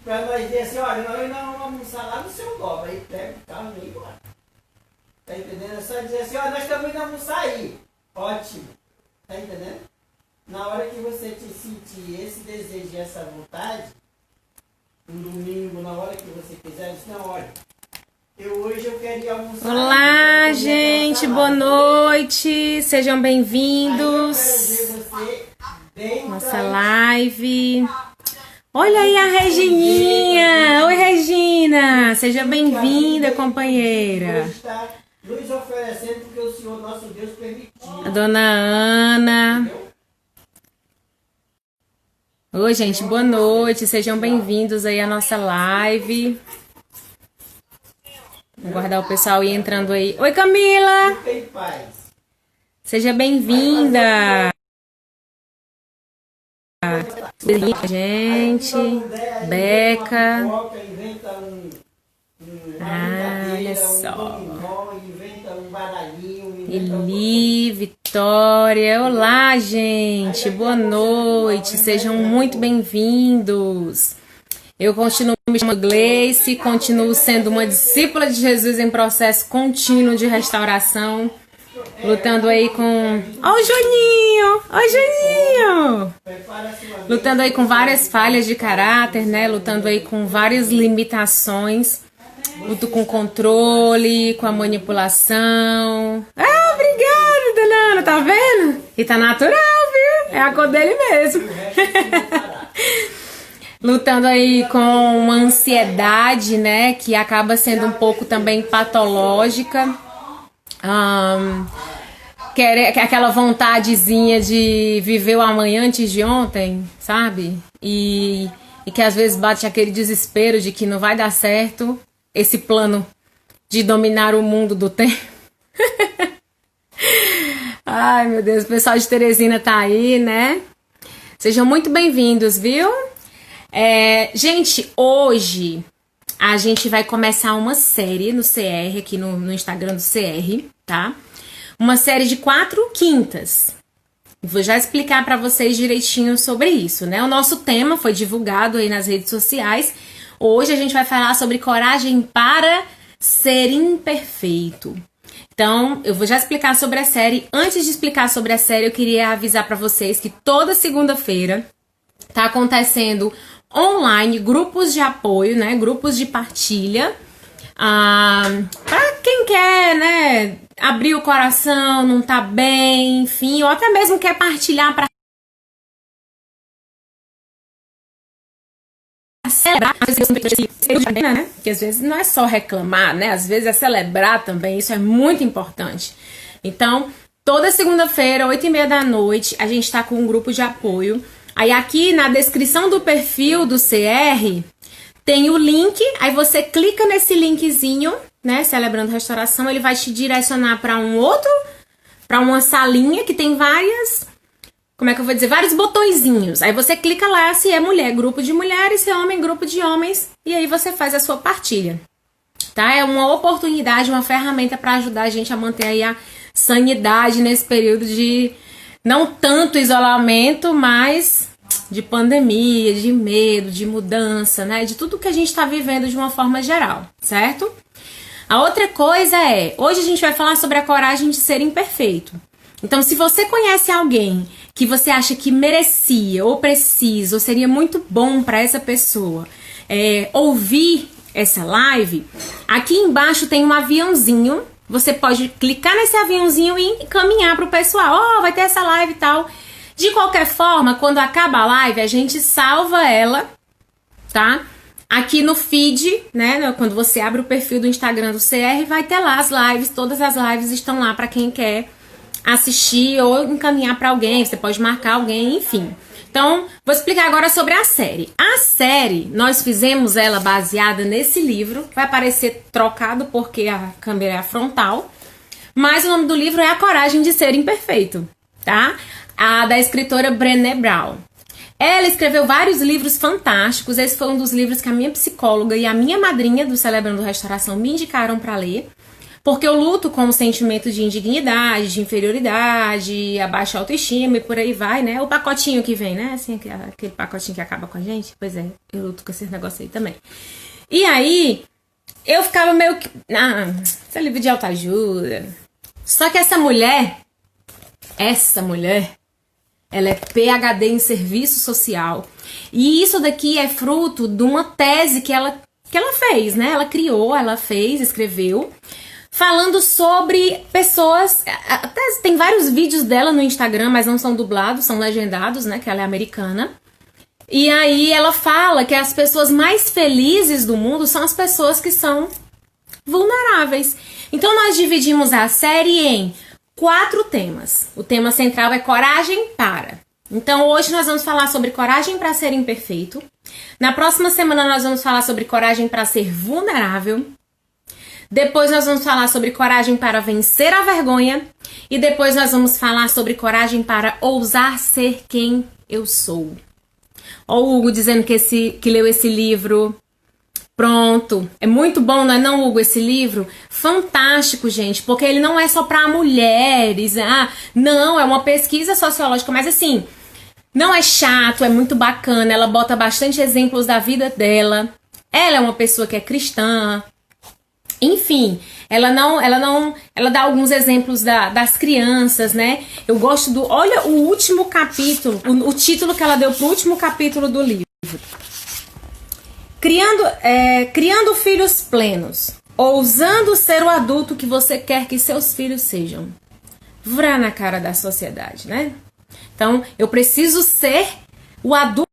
Pra nós dizer assim, olha, nós não vamos almoçar lá no seu dobro. Aí pega o carro e vem embora. Tá entendendo? É só dizer assim, ó, nós estamos indo almoçar aí. Ótimo. Tá entendendo? Na hora que você te sentir esse desejo e essa vontade, um domingo, na hora que você quiser, diz, não, olha, hoje eu quero ir almoçar. Olá, gente, boa noite. Sejam bem-vindos. Nossa live. Olha aí a Regininha. Oi, Regina. Seja bem-vinda, companheira. Está nos oferecendo porque o Senhor nosso Deus permitiu. A dona Ana. Oi, gente, boa noite. Sejam bem-vindos aí à nossa live. Vou guardar o pessoal ir entrando aí. Oi, Camila. Tem paz. Seja bem-vinda. Gente, Beca. Olha só. Eli, Vitória. Olá, gente. Boa noite. Sejam muito bem-vindos. Eu continuo me chamando Gleice, continuo sendo uma discípula de Jesus em processo contínuo de restauração, lutando aí com... Ó o Juninho! Ó o Juninho! Lutando aí com várias falhas de caráter, né? Lutando aí com várias limitações. Luto com controle, com a manipulação. Ah, obrigada, dona Ana, tá vendo? E tá natural, viu? É a cor dele mesmo. Lutando aí com uma ansiedade, né, que acaba sendo um pouco também patológica. Aquela vontadezinha de viver o amanhã antes de ontem, sabe? E que às vezes bate aquele desespero de que não vai dar certo esse plano de dominar o mundo do tempo. Ai, meu Deus, o pessoal de Teresina tá aí, né? Sejam muito bem-vindos, viu? Gente, hoje a gente vai começar uma série no CR, aqui no Instagram do CR, tá? Uma série de 4 quintas. Vou já explicar para vocês direitinho sobre isso, né? O nosso tema foi divulgado aí nas redes sociais. Hoje a gente vai falar sobre coragem para ser imperfeito. Então, eu vou já explicar sobre a série. Antes de explicar sobre a série, eu queria avisar para vocês que toda segunda-feira tá acontecendo online, grupos de apoio, né? Grupos de partilha. Para quem quer, né? Abrir o coração, não tá bem, enfim, ou até mesmo quer partilhar para celebrar, né? Porque às vezes não é só reclamar, né? Às vezes é celebrar também, isso é muito importante. Então, toda segunda-feira, 8h30 da noite, a gente tá com um grupo de apoio. Aí aqui na descrição do perfil do CR tem o link, aí você clica nesse linkzinho, né, Celebrando Restauração, ele vai te direcionar para para uma salinha que tem várias, como é que eu vou dizer, vários botõezinhos. Aí você clica lá se é mulher, grupo de mulheres, se é homem, grupo de homens, e aí você faz a sua partilha, tá? É uma oportunidade, uma ferramenta para ajudar a gente a manter aí a sanidade nesse período de não tanto isolamento, mas de pandemia, de medo, de mudança, né? De tudo que a gente tá vivendo de uma forma geral, certo? A outra coisa é, hoje a gente vai falar sobre a coragem de ser imperfeito. Então, se você conhece alguém que você acha que merecia, ou precisa, ou seria muito bom para essa pessoa ouvir essa live, aqui embaixo tem um aviãozinho. Você pode clicar nesse aviãozinho e encaminhar para o pessoal. Vai ter essa live e tal. De qualquer forma, quando acaba a live, a gente salva ela, tá? Aqui no feed, né? Quando você abre o perfil do Instagram do CR, vai ter lá as lives. Todas as lives estão lá para quem quer assistir ou encaminhar para alguém. Você pode marcar alguém, enfim. Então, vou explicar agora sobre a série. A série, nós fizemos ela baseada nesse livro. Vai aparecer trocado porque a câmera é frontal. Mas o nome do livro é A Coragem de Ser Imperfeito, tá? Da escritora Brené Brown. Ela escreveu vários livros fantásticos. Esse foi um dos livros que a minha psicóloga e a minha madrinha do Celebrando Restauração me indicaram para ler. Porque eu luto com o sentimento de indignidade, de inferioridade, a baixa autoestima e por aí vai, né? O pacotinho que vem, né? Assim, aquele pacotinho que acaba com a gente. Pois é, eu luto com esse negócio aí também. E aí, eu ficava meio que... isso é livro de autoajuda. Só que essa mulher, ela é PhD em serviço social. E isso daqui é fruto de uma tese que ela fez, né? Ela criou, ela fez, escreveu, falando sobre pessoas... Até tem vários vídeos dela no Instagram, mas não são dublados, são legendados, né? Que ela é americana. E aí ela fala que as pessoas mais felizes do mundo são as pessoas que são vulneráveis. Então nós dividimos a série em 4 temas. O tema central é coragem para. Então hoje nós vamos falar sobre coragem para ser imperfeito. Na próxima semana nós vamos falar sobre coragem para ser vulnerável. Depois nós vamos falar sobre coragem para vencer a vergonha. E depois nós vamos falar sobre coragem para ousar ser quem eu sou. Ó o Hugo dizendo que leu esse livro. Pronto. É muito bom, não é não, Hugo, esse livro? Fantástico, gente. Porque ele não é só para mulheres. Não, é uma pesquisa sociológica. Mas assim, não é chato, é muito bacana. Ela bota bastante exemplos da vida dela. Ela é uma pessoa que é cristã. Enfim, ela dá alguns exemplos das crianças, né? Eu gosto olha o último capítulo, o título que ela deu pro último capítulo do livro. Criando filhos plenos, ousando ser o adulto que você quer que seus filhos sejam. Vrá na cara da sociedade, né? Então, eu preciso ser o adulto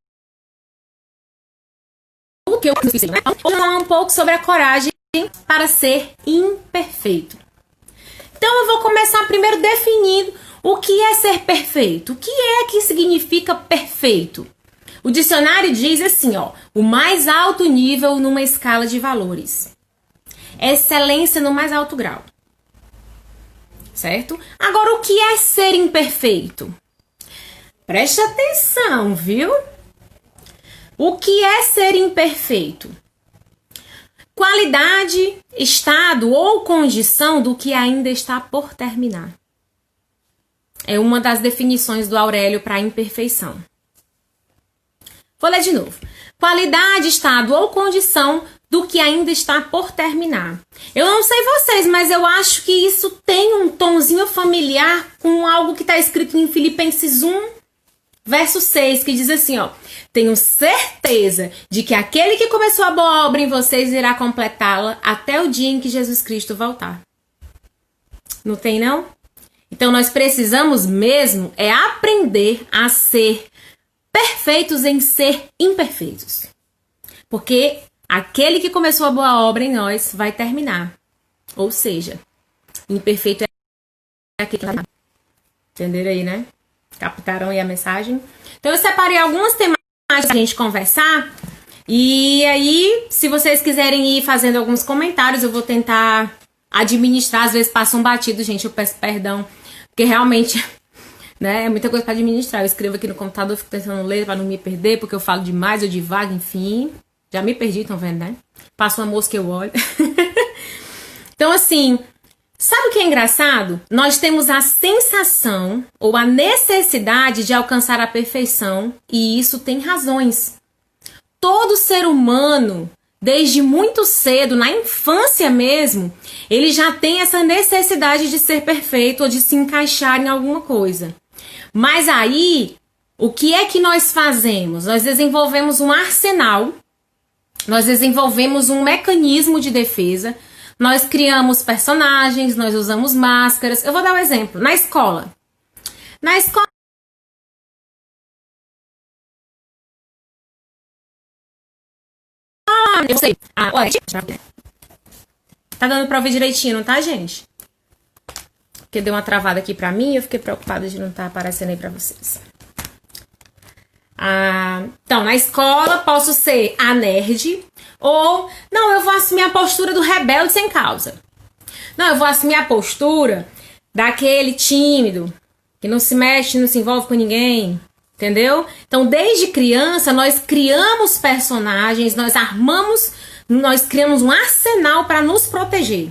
que eu preciso, né? Vamos falar um pouco sobre a coragem para ser imperfeito. Então eu vou começar primeiro definindo o que é ser perfeito. O que é que significa perfeito? O dicionário diz assim, ó, o mais alto nível numa escala de valores. Excelência no mais alto grau. Certo? Agora, o que é ser imperfeito? Preste atenção, viu? O que é ser imperfeito? Qualidade, estado ou condição do que ainda está por terminar. É uma das definições do Aurélio para imperfeição. Vou ler de novo. Qualidade, estado ou condição do que ainda está por terminar. Eu não sei vocês, mas eu acho que isso tem um tomzinho familiar com algo que está escrito em Filipenses 1, verso 6, que diz assim, ó. Tenho certeza de que aquele que começou a boa obra em vocês irá completá-la até o dia em que Jesus Cristo voltar. Não tem, não? Então, nós precisamos mesmo aprender a ser perfeitos em ser imperfeitos. Porque aquele que começou a boa obra em nós vai terminar. Ou seja, imperfeito é aquele que... Entenderam aí, né? Captaram aí a mensagem? Então, eu separei algumas temáticas pra gente conversar. E aí, se vocês quiserem ir fazendo alguns comentários, eu vou tentar administrar. Às vezes passa um batido, gente, eu peço perdão. Porque realmente, né, é muita coisa para administrar. Eu escrevo aqui no computador, fico tentando ler para não me perder, porque eu falo demais, eu divago, enfim. Já me perdi, estão vendo, né? Passa uma mosca, eu olho. Então, assim, sabe o que é engraçado? Nós temos a sensação ou a necessidade de alcançar a perfeição, e isso tem razões. Todo ser humano, desde muito cedo, na infância mesmo, ele já tem essa necessidade de ser perfeito ou de se encaixar em alguma coisa. Mas aí, o que é que nós fazemos? Nós desenvolvemos um arsenal, nós desenvolvemos um mecanismo de defesa, nós criamos personagens, nós usamos máscaras. Eu vou dar um exemplo. Na escola. Na escola, eu sei. Olha, tá dando pra ouvir direitinho, não tá, gente? Porque deu uma travada aqui pra mim e eu fiquei preocupada de não estar aparecendo aí pra vocês. Então, na escola, posso ser a nerd ou, não, eu vou assumir a postura do rebelde sem causa. Não, eu vou assumir a postura daquele tímido, que não se mexe, não se envolve com ninguém, entendeu? Então, desde criança, nós criamos personagens, nós criamos um arsenal para nos proteger.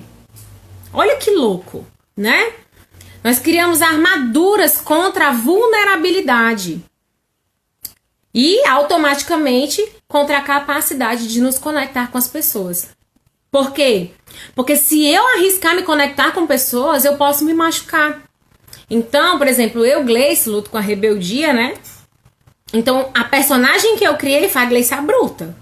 Olha que louco, né? Nós criamos armaduras contra a vulnerabilidade e automaticamente contra a capacidade de nos conectar com as pessoas. Por quê? Porque se eu arriscar me conectar com pessoas, eu posso me machucar. Então, por exemplo, eu, Gleice, luto com a rebeldia, né? Então, a personagem que eu criei foi a Gleice a Bruta,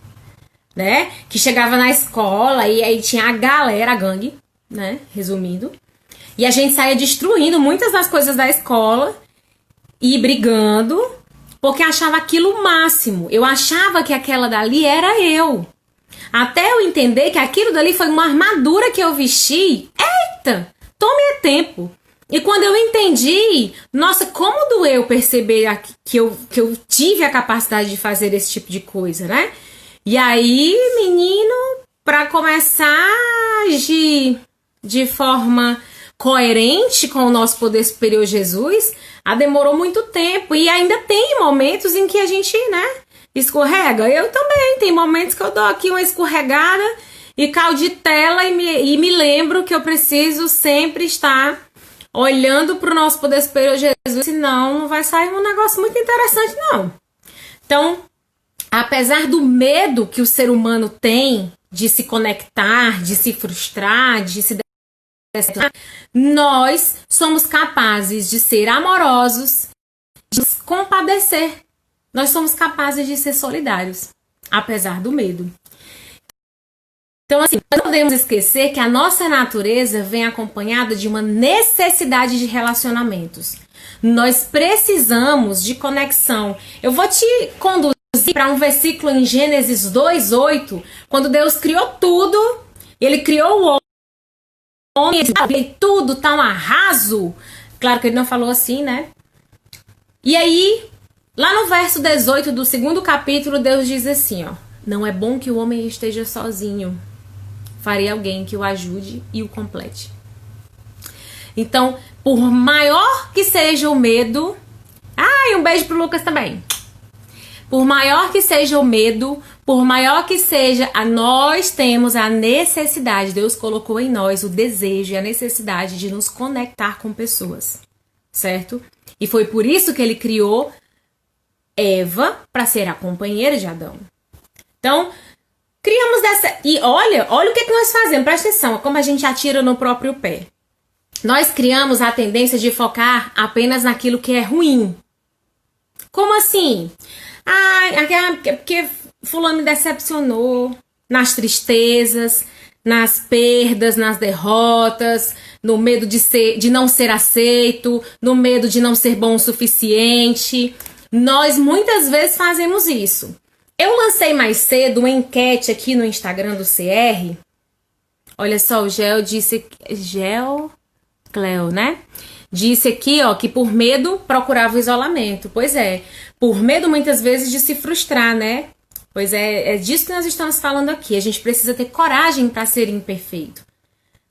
né? Que chegava na escola e aí tinha a galera, a gangue, né? Resumindo. E a gente saía destruindo muitas das coisas da escola e brigando, porque achava aquilo o máximo. Eu achava que aquela dali era eu. Até eu entender que aquilo dali foi uma armadura que eu vesti. Eita! Tome tempo. E quando eu entendi, nossa, como doeu perceber que eu tive a capacidade de fazer esse tipo de coisa, né? E aí, menino, para começar a agir de forma coerente com o nosso poder superior Jesus, demorou muito tempo. E ainda tem momentos em que a gente, né, escorrega. Eu também, tem momentos que eu dou aqui uma escorregada e caio de tela e me lembro que eu preciso sempre estar olhando para o nosso poder superior Jesus, senão não vai sair um negócio muito interessante, não. Então, apesar do medo que o ser humano tem de se conectar, de se frustrar, de se decepcionar, nós somos capazes de ser amorosos, de nos compadecer. Nós somos capazes de ser solidários, apesar do medo. Então, assim, nós não podemos esquecer que a nossa natureza vem acompanhada de uma necessidade de relacionamentos. Nós precisamos de conexão. Eu vou te conduzir para um versículo em Gênesis 2:8, quando Deus criou tudo, Ele criou o homem, e tudo tá um arraso. Claro que Ele não falou assim, né? E aí, lá no verso 18 do 2º capítulo, Deus diz assim, ó: não é bom que o homem esteja sozinho. Farei alguém que o ajude e o complete. Então, por maior que seja o medo... e um beijo pro Lucas também. Por maior que seja o medo, por maior que seja, nós temos a necessidade, Deus colocou em nós o desejo e a necessidade de nos conectar com pessoas, certo? E foi por isso que Ele criou Eva para ser a companheira de Adão. Então, criamos dessa... E olha o que nós fazemos, presta atenção, como a gente atira no próprio pé. Nós criamos a tendência de focar apenas naquilo que é ruim. Como assim? Porque fulano me decepcionou, nas tristezas, nas perdas, nas derrotas, no medo de não ser aceito, no medo de não ser bom o suficiente. Nós muitas vezes fazemos isso. Eu lancei mais cedo uma enquete aqui no Instagram do CR. Olha só, o Cleo, né? Disse aqui, ó, que por medo procurava o isolamento. Pois é, por medo muitas vezes de se frustrar, né? Pois é disso que nós estamos falando aqui. A gente precisa ter coragem para ser imperfeito.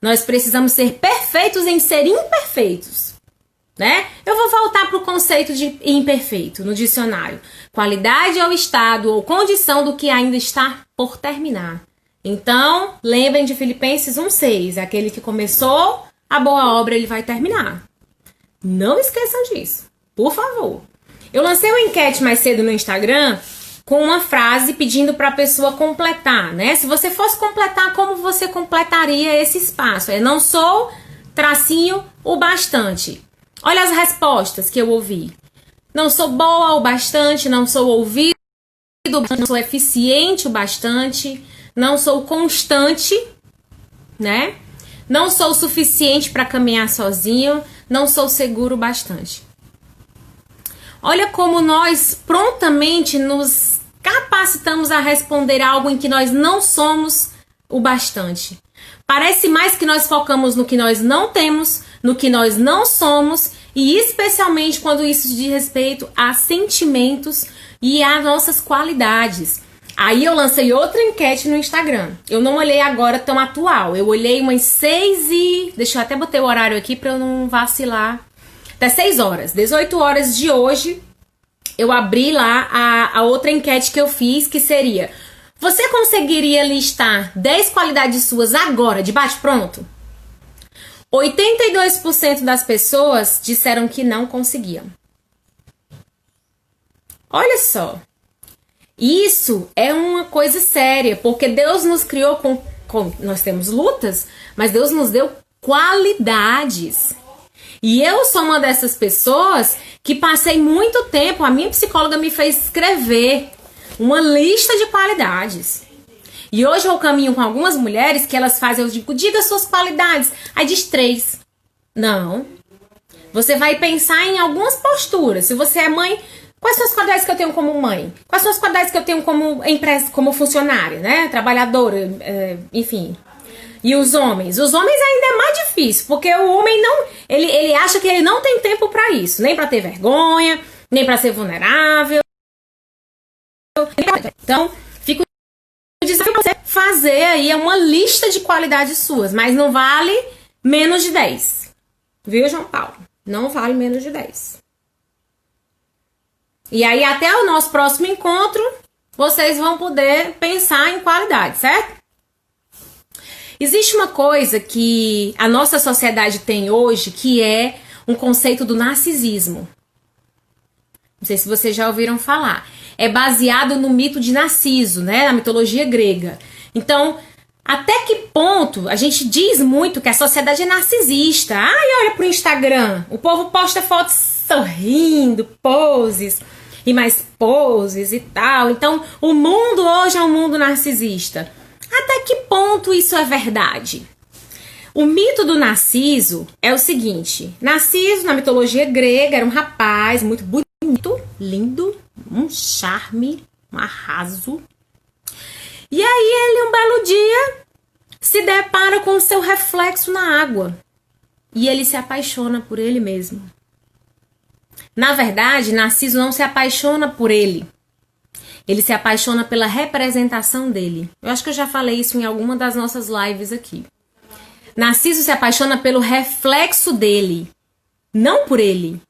Nós precisamos ser perfeitos em ser imperfeitos, né? Eu vou voltar para o conceito de imperfeito no dicionário. Qualidade ou estado ou condição do que ainda está por terminar. Então, lembrem de Filipenses 1:6. Aquele que começou a boa obra, ele vai terminar. Não esqueçam disso, por favor. Eu lancei uma enquete mais cedo no Instagram com uma frase pedindo para a pessoa completar, né? Se você fosse completar, como você completaria esse espaço? Não sou, tracinho, o bastante. Olha as respostas que eu ouvi. Não sou boa o bastante, não sou ouvido, não sou eficiente o bastante, não sou constante, né? Não sou o suficiente para caminhar sozinho, não sou seguro o bastante. Olha como nós prontamente nos capacitamos a responder algo em que nós não somos o bastante. Parece mais que nós focamos no que nós não temos, no que nós não somos, e especialmente quando isso diz respeito a sentimentos e a nossas qualidades. Aí eu lancei outra enquete no Instagram. Eu não olhei agora tão atual. Eu olhei umas 6 e... Deixa eu até botar o horário aqui para eu não vacilar. Até 6 horas. 18 horas de hoje, eu abri lá a outra enquete que eu fiz, que seria: você conseguiria listar 10 qualidades suas agora, de bate-pronto? 82% das pessoas disseram que não conseguiam. Olha só. Isso é uma coisa séria, porque Deus nos criou nós temos lutas, mas Deus nos deu qualidades. E eu sou uma dessas pessoas que passei muito tempo, a minha psicóloga me fez escrever uma lista de qualidades. E hoje eu caminho com algumas mulheres que elas fazem, eu digo, diga suas qualidades. Aí diz 3. Não. Você vai pensar em algumas posturas. Se você é mãe, quais são as qualidades que eu tenho como mãe? Quais são as qualidades que eu tenho como empresa, como funcionária, né? Trabalhadora, enfim. E os homens? Os homens ainda é mais difícil, porque o homem não... Ele acha que ele não tem tempo pra isso. Nem pra ter vergonha, nem pra ser vulnerável. Então, fico dizendo pra você fazer aí uma lista de qualidades suas, mas não vale menos de 10. Viu, João Paulo? Não vale menos de 10. E aí, até o nosso próximo encontro, vocês vão poder pensar em qualidade, certo? Existe uma coisa que a nossa sociedade tem hoje, que é um conceito do narcisismo. Não sei se vocês já ouviram falar. É baseado no mito de Narciso, né? Na mitologia grega. Então, até que ponto a gente diz muito que a sociedade é narcisista? Ai, olha pro Instagram. O povo posta fotos sorrindo, poses e mais poses e tal. Então, o mundo hoje é um mundo narcisista. Até que ponto isso é verdade? O mito do Narciso é o seguinte. Narciso, na mitologia grega, era um rapaz muito bonito, lindo, um charme, um arraso. E aí ele, um belo dia, se depara com o seu reflexo na água. E ele se apaixona por ele mesmo. Na verdade, Narciso não se apaixona por ele. Ele se apaixona pela representação dele. Eu acho que eu já falei isso em alguma das nossas lives aqui. Narciso se apaixona pelo reflexo dele, não por ele.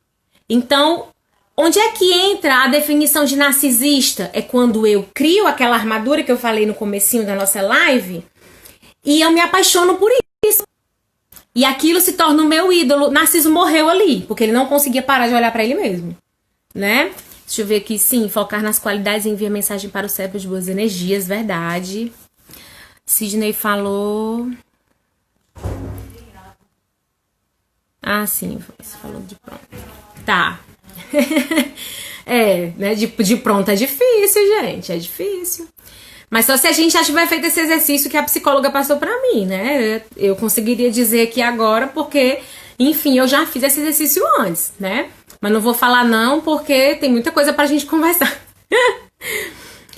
Então, onde é que entra a definição de narcisista? É quando eu crio aquela armadura que eu falei no comecinho da nossa live e eu me apaixono por isso. E aquilo se torna o meu ídolo. Narciso morreu ali, porque ele não conseguia parar de olhar para ele mesmo, né? Deixa eu ver aqui, sim, focar nas qualidades e enviar mensagem para o cérebro de boas energias, verdade. Sidney falou... Ah, sim, você falou de pronto. Tá. Né, de pronto é difícil, gente, é difícil. Mas só se a gente já tiver feito esse exercício que a psicóloga passou pra mim, né? Eu conseguiria dizer aqui agora porque, enfim, eu já fiz esse exercício antes, né? Mas não vou falar não, porque tem muita coisa pra gente conversar.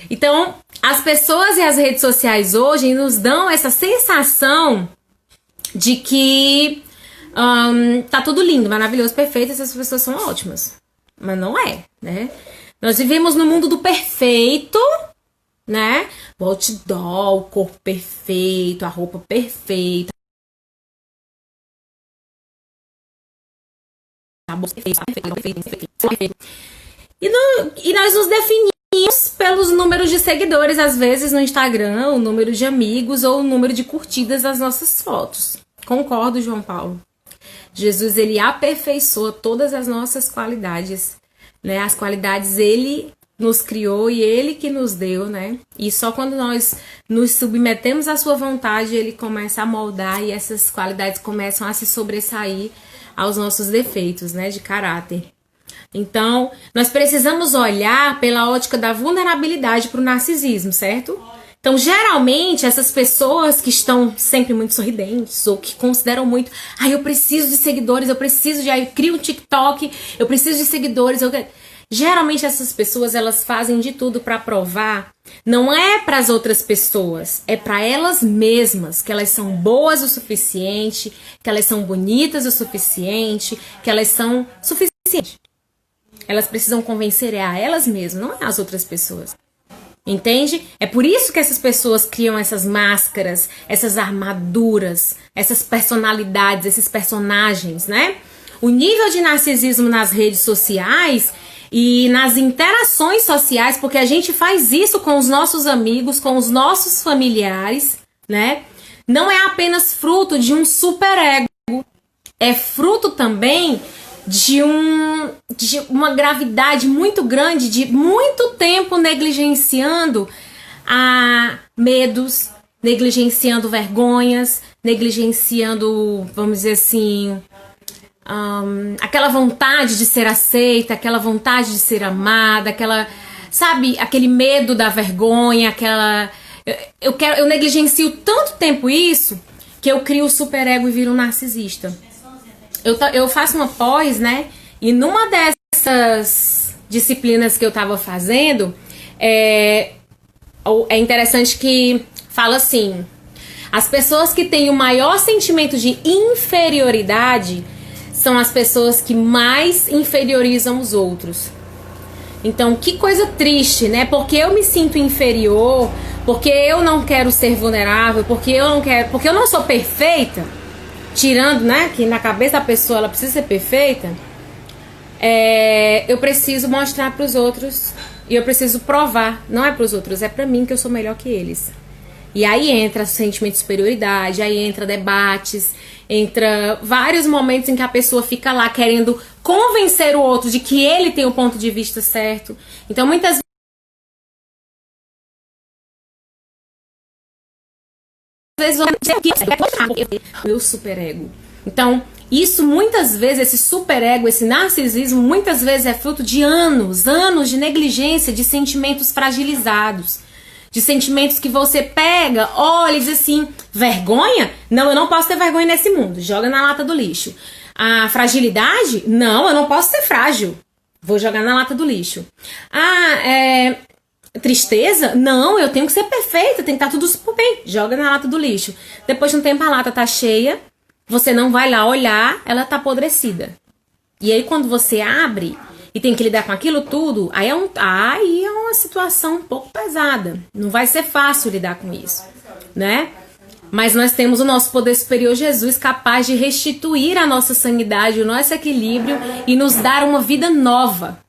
Então, as pessoas e as redes sociais hoje nos dão essa sensação de que tá tudo lindo, maravilhoso, perfeito, essas pessoas são ótimas. Mas não é, né? Nós vivemos no mundo do perfeito, né? O outdoor, o corpo perfeito, a roupa perfeita. E nós nos definimos pelos números de seguidores, às vezes no Instagram, o número de amigos ou o número de curtidas das nossas fotos. Concordo, João Paulo. Jesus, ele aperfeiçoa todas as nossas qualidades, né? As qualidades ele nos criou e ele que nos deu, né? E só quando nós nos submetemos à sua vontade, ele começa a moldar e essas qualidades começam a se sobressair aos nossos defeitos, né, de caráter. Então, nós precisamos olhar pela ótica da vulnerabilidade para o narcisismo, certo? Então, geralmente, essas pessoas que estão sempre muito sorridentes ou que consideram muito, eu preciso de seguidores, eu crio um TikTok, eu preciso de seguidores, Geralmente essas pessoas, elas fazem de tudo para provar, não é para as outras pessoas, é para elas mesmas, que elas são boas o suficiente, que elas são bonitas o suficiente, que elas são suficientes. Elas precisam convencer a elas mesmas, não é as outras pessoas. Entende? É por isso que essas pessoas criam essas máscaras, essas armaduras, essas personalidades, esses personagens, né? O nível de narcisismo nas redes sociais e nas interações sociais, porque a gente faz isso com os nossos amigos, com os nossos familiares, né? Não é apenas fruto de um superego, é fruto também de uma gravidade muito grande, de muito tempo negligenciando medos, negligenciando vergonhas, negligenciando, vamos dizer assim, aquela vontade de ser aceita, aquela vontade de ser amada, sabe, aquele medo da vergonha, eu negligencio tanto tempo isso que eu crio o superego e viro um narcisista. Eu faço uma pós, né? E numa dessas disciplinas que eu tava fazendo, é interessante que fala assim: as pessoas que têm o maior sentimento de inferioridade são as pessoas que mais inferiorizam os outros. Então, que coisa triste, né? Porque eu me sinto inferior, porque eu não quero ser vulnerável, porque eu não sou perfeita, tirando, né, que na cabeça da pessoa ela precisa ser perfeita, eu preciso mostrar para os outros e eu preciso provar, não é para os outros, é para mim que eu sou melhor que eles. E aí entra sentimento de superioridade, aí entra debates, entra vários momentos em que a pessoa fica lá querendo convencer o outro de que ele tem o ponto de vista certo. Então, muitas vezes meu superego. Então, isso muitas vezes, esse superego, esse narcisismo, muitas vezes é fruto de anos de negligência, de sentimentos fragilizados. De sentimentos que você pega, olha e diz assim, vergonha? Não, eu não posso ter vergonha nesse mundo. Joga na lata do lixo. A fragilidade? Não, eu não posso ser frágil. Vou jogar na lata do lixo. Tristeza? Não, eu tenho que ser perfeita, tem que estar tudo super bem. Joga na lata do lixo. Depois de um tempo a lata tá cheia, você não vai lá olhar, ela tá apodrecida. E aí quando você abre e tem que lidar com aquilo tudo, aí é uma situação um pouco pesada. Não vai ser fácil lidar com isso, né? Mas nós temos o nosso poder superior Jesus capaz de restituir a nossa sanidade, o nosso equilíbrio e nos dar uma vida nova.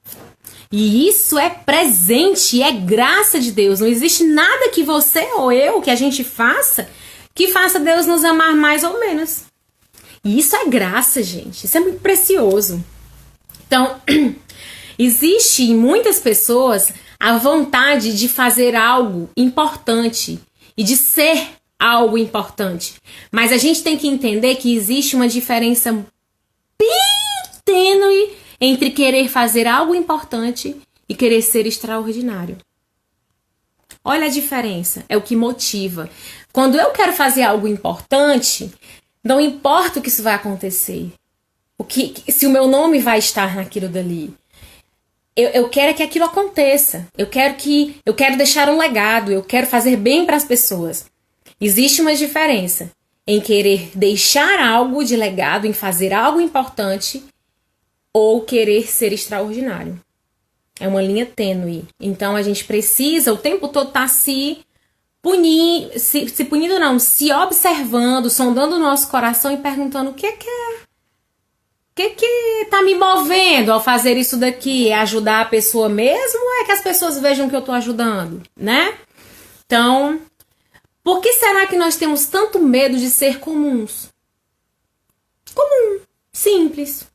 E isso é presente, é graça de Deus. Não existe nada que você ou eu, que a gente faça, que faça Deus nos amar mais ou menos. E isso é graça, gente. Isso é muito precioso. Então, existe em muitas pessoas a vontade de fazer algo importante e de ser algo importante. Mas a gente tem que entender que existe uma diferença bem tênue entre querer fazer algo importante e querer ser extraordinário. Olha a diferença, é o que motiva. Quando eu quero fazer algo importante, não importa o que isso vai acontecer. Se o meu nome vai estar naquilo dali. Eu quero que aquilo aconteça. Eu quero deixar um legado. Eu quero fazer bem para as pessoas. Existe uma diferença em querer deixar algo de legado, em fazer algo importante, ou querer ser extraordinário. É uma linha tênue. Então a gente precisa o tempo todo estar se observando, sondando o nosso coração e perguntando o que tá me movendo ao fazer isso daqui? É ajudar a pessoa mesmo ou é que as pessoas vejam que eu tô ajudando, né? Então, por que será que nós temos tanto medo de ser comuns? Comum, simples,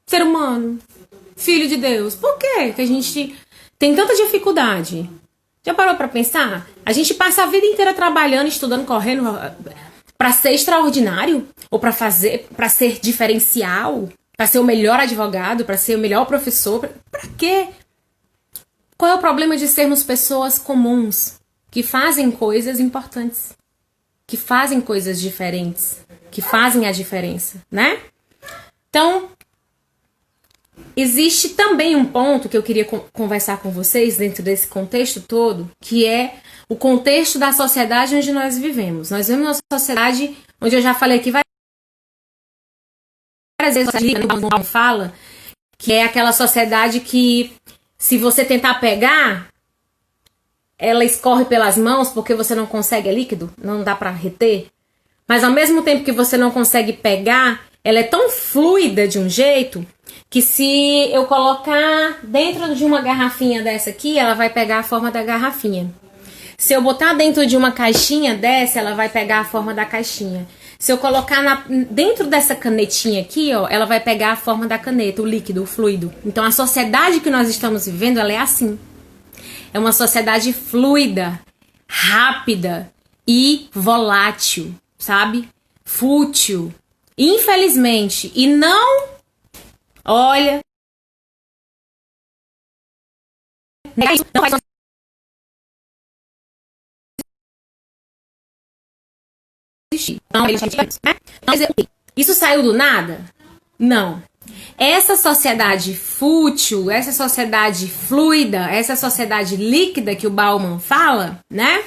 ser humano, filho de Deus. Por quê que a gente tem tanta dificuldade? Já parou pra pensar? A gente passa a vida inteira trabalhando, estudando, correndo pra ser extraordinário? Ou pra ser diferencial? Pra ser o melhor advogado? Pra ser o melhor professor? Pra quê? Qual é o problema de sermos pessoas comuns? Que fazem coisas importantes. Que fazem coisas diferentes. Que fazem a diferença, né? Então, existe também um ponto que eu queria conversar com vocês dentro desse contexto todo, que é o contexto da sociedade onde nós vivemos. Nós vivemos uma sociedade onde eu já falei aqui várias vezes, fala, que é aquela sociedade que se você tentar pegar, ela escorre pelas mãos porque você não consegue, é líquido, não dá pra reter. Mas ao mesmo tempo que você não consegue pegar, ela é tão fluida de um jeito que se eu colocar dentro de uma garrafinha dessa aqui, ela vai pegar a forma da garrafinha. Se eu botar dentro de uma caixinha dessa, ela vai pegar a forma da caixinha. Se eu colocar dentro dessa canetinha aqui, ó, ela vai pegar a forma da caneta, o líquido, o fluido. Então a sociedade que nós estamos vivendo, ela é assim. É uma sociedade fluida, rápida e volátil, sabe? Fútil. Infelizmente. E não, olha, não faz existir. Não, isso saiu do nada? Não. Essa sociedade fútil, essa sociedade fluida, essa sociedade líquida que o Bauman fala, né?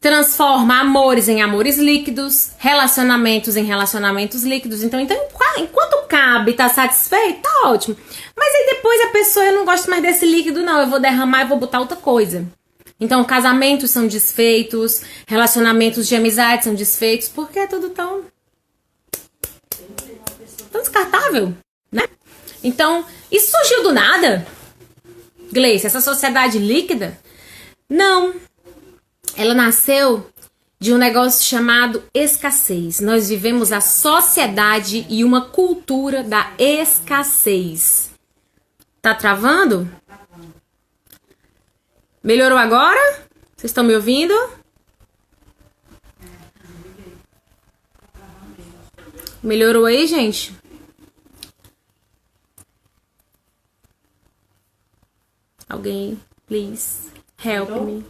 Transforma amores em amores líquidos, relacionamentos em relacionamentos líquidos. Então enquanto cabe e tá satisfeito, tá ótimo. Mas aí depois a pessoa, eu não gosto mais desse líquido, não. Eu vou derramar e vou botar outra coisa. Então casamentos são desfeitos, relacionamentos de amizade são desfeitos, porque é tudo tão descartável, né? Então, isso surgiu do nada? Gleice, essa sociedade líquida? Não. Ela nasceu de um negócio chamado escassez. Nós vivemos a sociedade e uma cultura da escassez. Tá travando? Melhorou agora? Vocês estão me ouvindo? Melhorou aí, gente? Alguém, please, help me.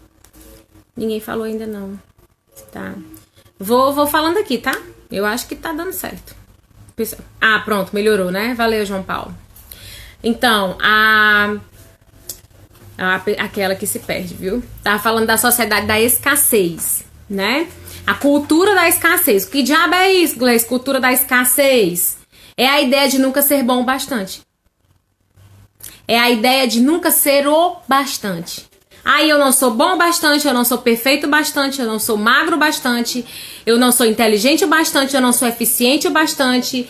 Ninguém falou ainda não. Tá. Vou falando aqui, tá? Eu acho que tá dando certo. Ah, pronto, melhorou, né? Valeu, João Paulo. Então, aquela que se perde, viu? Tava falando da sociedade da escassez, né? A cultura da escassez. Que diabo é isso, Gleice? Cultura da escassez. É a ideia de nunca ser bom o bastante. É a ideia de nunca ser o bastante. Aí eu não sou bom o bastante, eu não sou perfeito o bastante, eu não sou magro o bastante, eu não sou inteligente o bastante, eu não sou eficiente o bastante,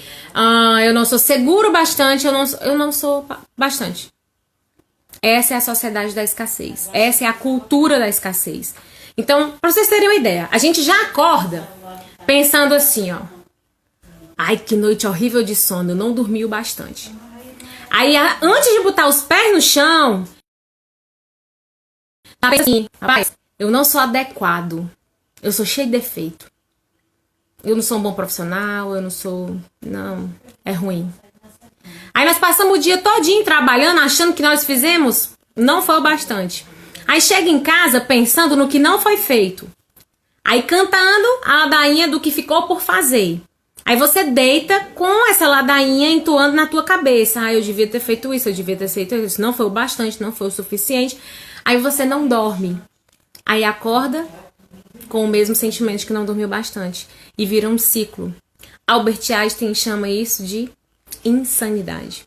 eu não sou seguro o bastante, eu não sou bastante. Essa é a sociedade da escassez. Essa é a cultura da escassez. Então, pra vocês terem uma ideia, a gente já acorda pensando assim, ó. Ai, que noite horrível de sono, eu não dormi o bastante. Aí, antes de botar os pés no chão, tá assim, rapaz, eu não sou adequado. Eu sou cheio de defeito. Eu não sou um bom profissional, eu não sou... Não, é ruim. Aí nós passamos o dia todinho trabalhando, achando que nós fizemos, não foi o bastante. Aí chega em casa pensando no que não foi feito. Aí cantando a ladainha do que ficou por fazer. Aí você deita com essa ladainha entoando na tua cabeça. Ah, eu devia ter feito isso, eu devia ter feito isso. Não foi o bastante, não foi o suficiente. Aí você não dorme. Aí acorda com o mesmo sentimento de que não dormiu bastante. E vira um ciclo. Albert Einstein chama isso de insanidade.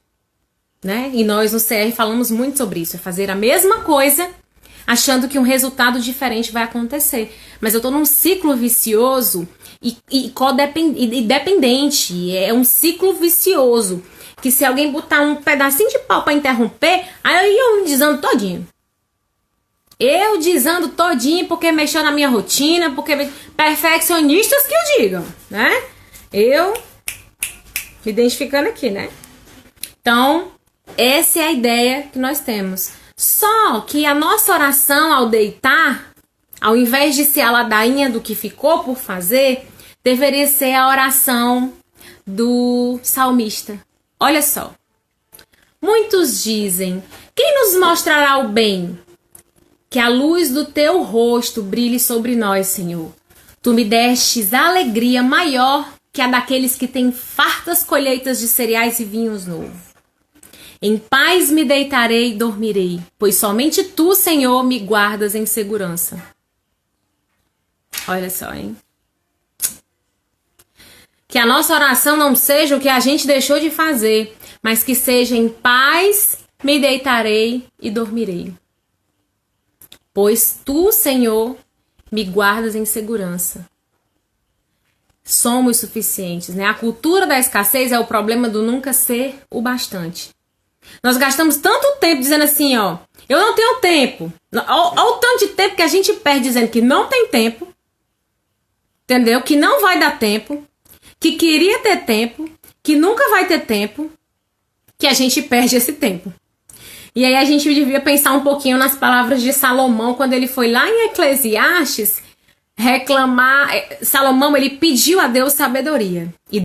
Né? E nós no CR falamos muito sobre isso. É fazer a mesma coisa achando que um resultado diferente vai acontecer. Mas eu tô num ciclo vicioso e dependente. É um ciclo vicioso. Que se alguém botar um pedacinho de pau pra interromper, aí eu desando todinho. Eu desando todinho porque mexeu na minha rotina, porque perfeccionistas que o digam, né? Eu me identificando aqui, né? Então, essa é a ideia que nós temos. Só que a nossa oração ao deitar, ao invés de ser a ladainha do que ficou por fazer, deveria ser a oração do salmista. Olha só. Muitos dizem: quem nos mostrará o bem? Que a luz do teu rosto brilhe sobre nós, Senhor. Tu me destes alegria maior que a daqueles que têm fartas colheitas de cereais e vinhos novos. Em paz me deitarei e dormirei, pois somente tu, Senhor, me guardas em segurança. Olha só, hein? Que a nossa oração não seja o que a gente deixou de fazer, mas que seja: em paz me deitarei e dormirei. Pois tu, Senhor, me guardas em segurança. Somos suficientes, né? A cultura da escassez é o problema do nunca ser o bastante. Nós gastamos tanto tempo dizendo assim, ó, eu não tenho tempo. Olha o tanto de tempo que a gente perde dizendo que não tem tempo, entendeu? Que não vai dar tempo. que queria ter tempo, que nunca vai ter tempo, que a gente perde esse tempo. E aí a gente devia pensar um pouquinho nas palavras de Salomão, quando ele foi lá em Eclesiastes reclamar. Salomão, ele pediu a Deus sabedoria. E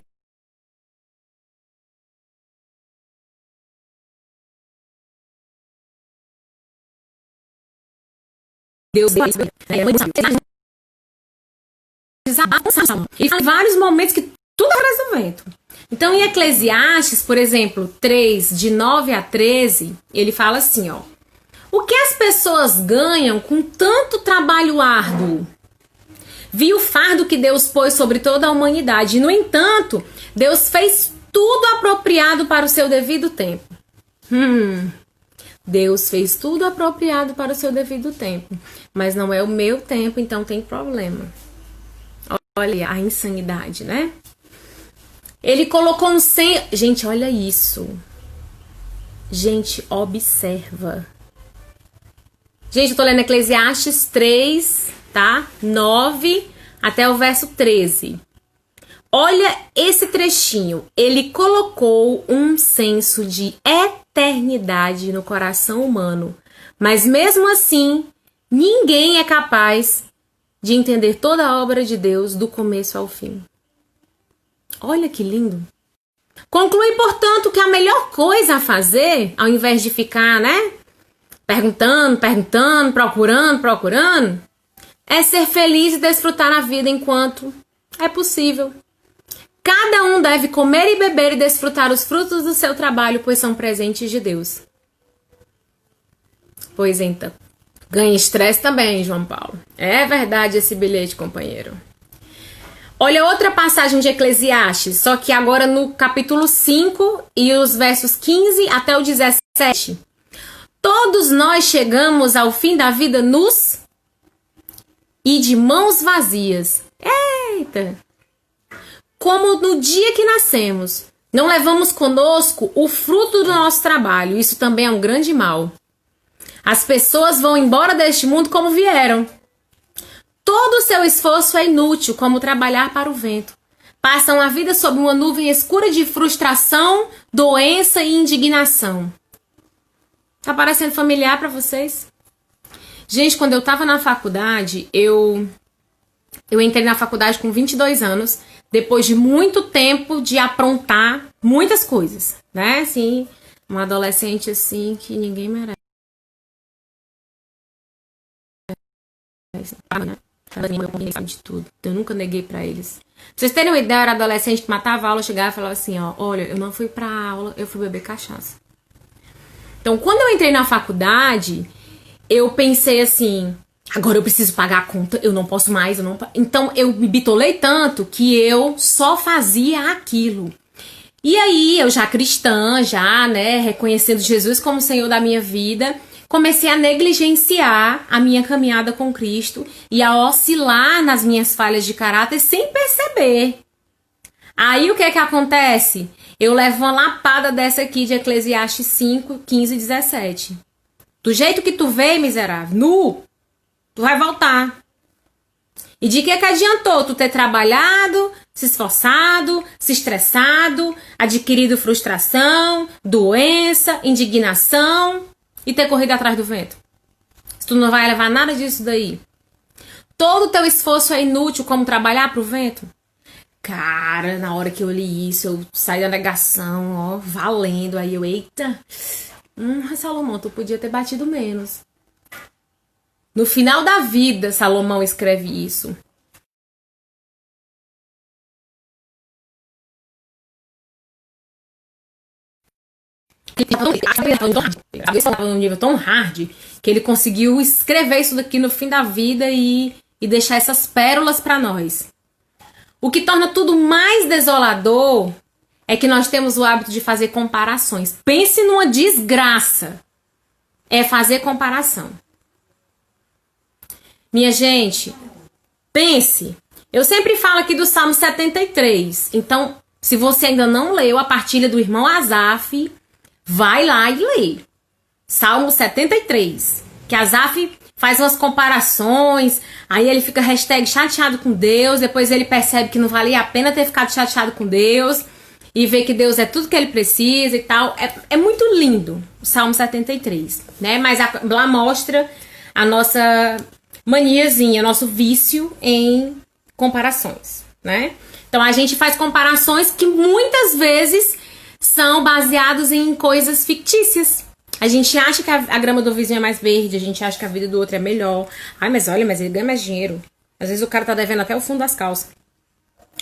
Deus e fala em vários momentos que tudo atrás do vento. Então, em Eclesiastes, por exemplo, 3, de 9 a 13, ele fala assim, ó. O que as pessoas ganham com tanto trabalho árduo? Vi o fardo que Deus pôs sobre toda a humanidade. No entanto, Deus fez tudo apropriado para o seu devido tempo. Deus fez tudo apropriado para o seu devido tempo. Mas não é o meu tempo, então tem problema. Olha a insanidade, né? Ele colocou um sem... Gente, olha isso. Gente, observa. Gente, eu tô lendo Eclesiastes 3, tá? 9 até o verso 13. Olha esse trechinho. Ele colocou um senso de eternidade no coração humano. Mas mesmo assim, ninguém é capaz de entender toda a obra de Deus do começo ao fim. Olha que lindo. Conclui, portanto, que a melhor coisa a fazer, ao invés de ficar, né, perguntando, procurando, é ser feliz e desfrutar a vida enquanto é possível. Cada um deve comer e beber e desfrutar os frutos do seu trabalho, pois são presentes de Deus. Pois então, ganha estresse também, João Paulo. É verdade esse bilhete, companheiro. Olha outra passagem de Eclesiastes, só que agora no capítulo 5 e os versos 15 até o 17. Todos nós chegamos ao fim da vida nus e de mãos vazias. Eita! Como no dia que nascemos, não levamos conosco o fruto do nosso trabalho. Isso também é um grande mal. As pessoas vão embora deste mundo como vieram. Todo o seu esforço é inútil, como trabalhar para o vento. Passam a vida sob uma nuvem escura de frustração, doença e indignação. Tá parecendo familiar para vocês? Gente, quando eu tava na faculdade, eu entrei na faculdade com 22 anos, depois de muito tempo de aprontar muitas coisas, né? Assim, uma adolescente assim que ninguém merece. De tudo. Eu nunca neguei pra eles. Pra vocês terem uma ideia, eu era adolescente que matava a aula, chegava e falava assim, ó, olha, eu não fui pra aula, eu fui beber cachaça. Então, quando eu entrei na faculdade, eu pensei assim, agora eu preciso pagar a conta, eu não posso mais, eu não... Então, eu me bitolei tanto que eu só fazia aquilo. E aí, eu já cristã, já, né, reconhecendo Jesus como Senhor da minha vida, comecei a negligenciar a minha caminhada com Cristo e a oscilar nas minhas falhas de caráter sem perceber. Aí o que é que acontece? Eu levo uma lapada dessa aqui de Eclesiastes 5, 15 e 17. Do jeito que tu veio, miserável, nu, tu vai voltar. E de que adiantou tu ter trabalhado, se esforçado, se estressado, adquirido frustração, doença, indignação... e ter corrido atrás do vento? Se tu não vai levar nada disso daí. Todo o teu esforço é inútil como trabalhar pro vento? Cara, na hora que eu li isso, eu saí da negação, ó, valendo. Aí eu, eita, Salomão, tu podia ter batido menos. No final da vida, Salomão escreve isso. Ele estava num nível tão hard que ele conseguiu escrever isso daqui no fim da vida e deixar essas pérolas para nós. O que torna tudo mais desolador é que nós temos o hábito de fazer comparações. Pense numa desgraça. É fazer comparação. Minha gente, pense. Eu sempre falo aqui do Salmo 73. Então, se você ainda não leu a partilha do irmão Asaf, vai lá e lê. Salmo 73. Que Asaf faz umas comparações, aí ele fica hashtag chateado com Deus, depois ele percebe que não valia a pena ter ficado chateado com Deus, e vê que Deus é tudo que ele precisa e tal. É muito lindo o Salmo 73, né? Mas lá mostra a nossa maniazinha, nosso vício em comparações, né? Então a gente faz comparações que muitas vezes são baseados em coisas fictícias. A gente acha que a grama do vizinho é mais verde, a gente acha que a vida do outro é melhor. Ai, mas olha, mas ele ganha mais dinheiro. Às vezes o cara tá devendo até o fundo das calças,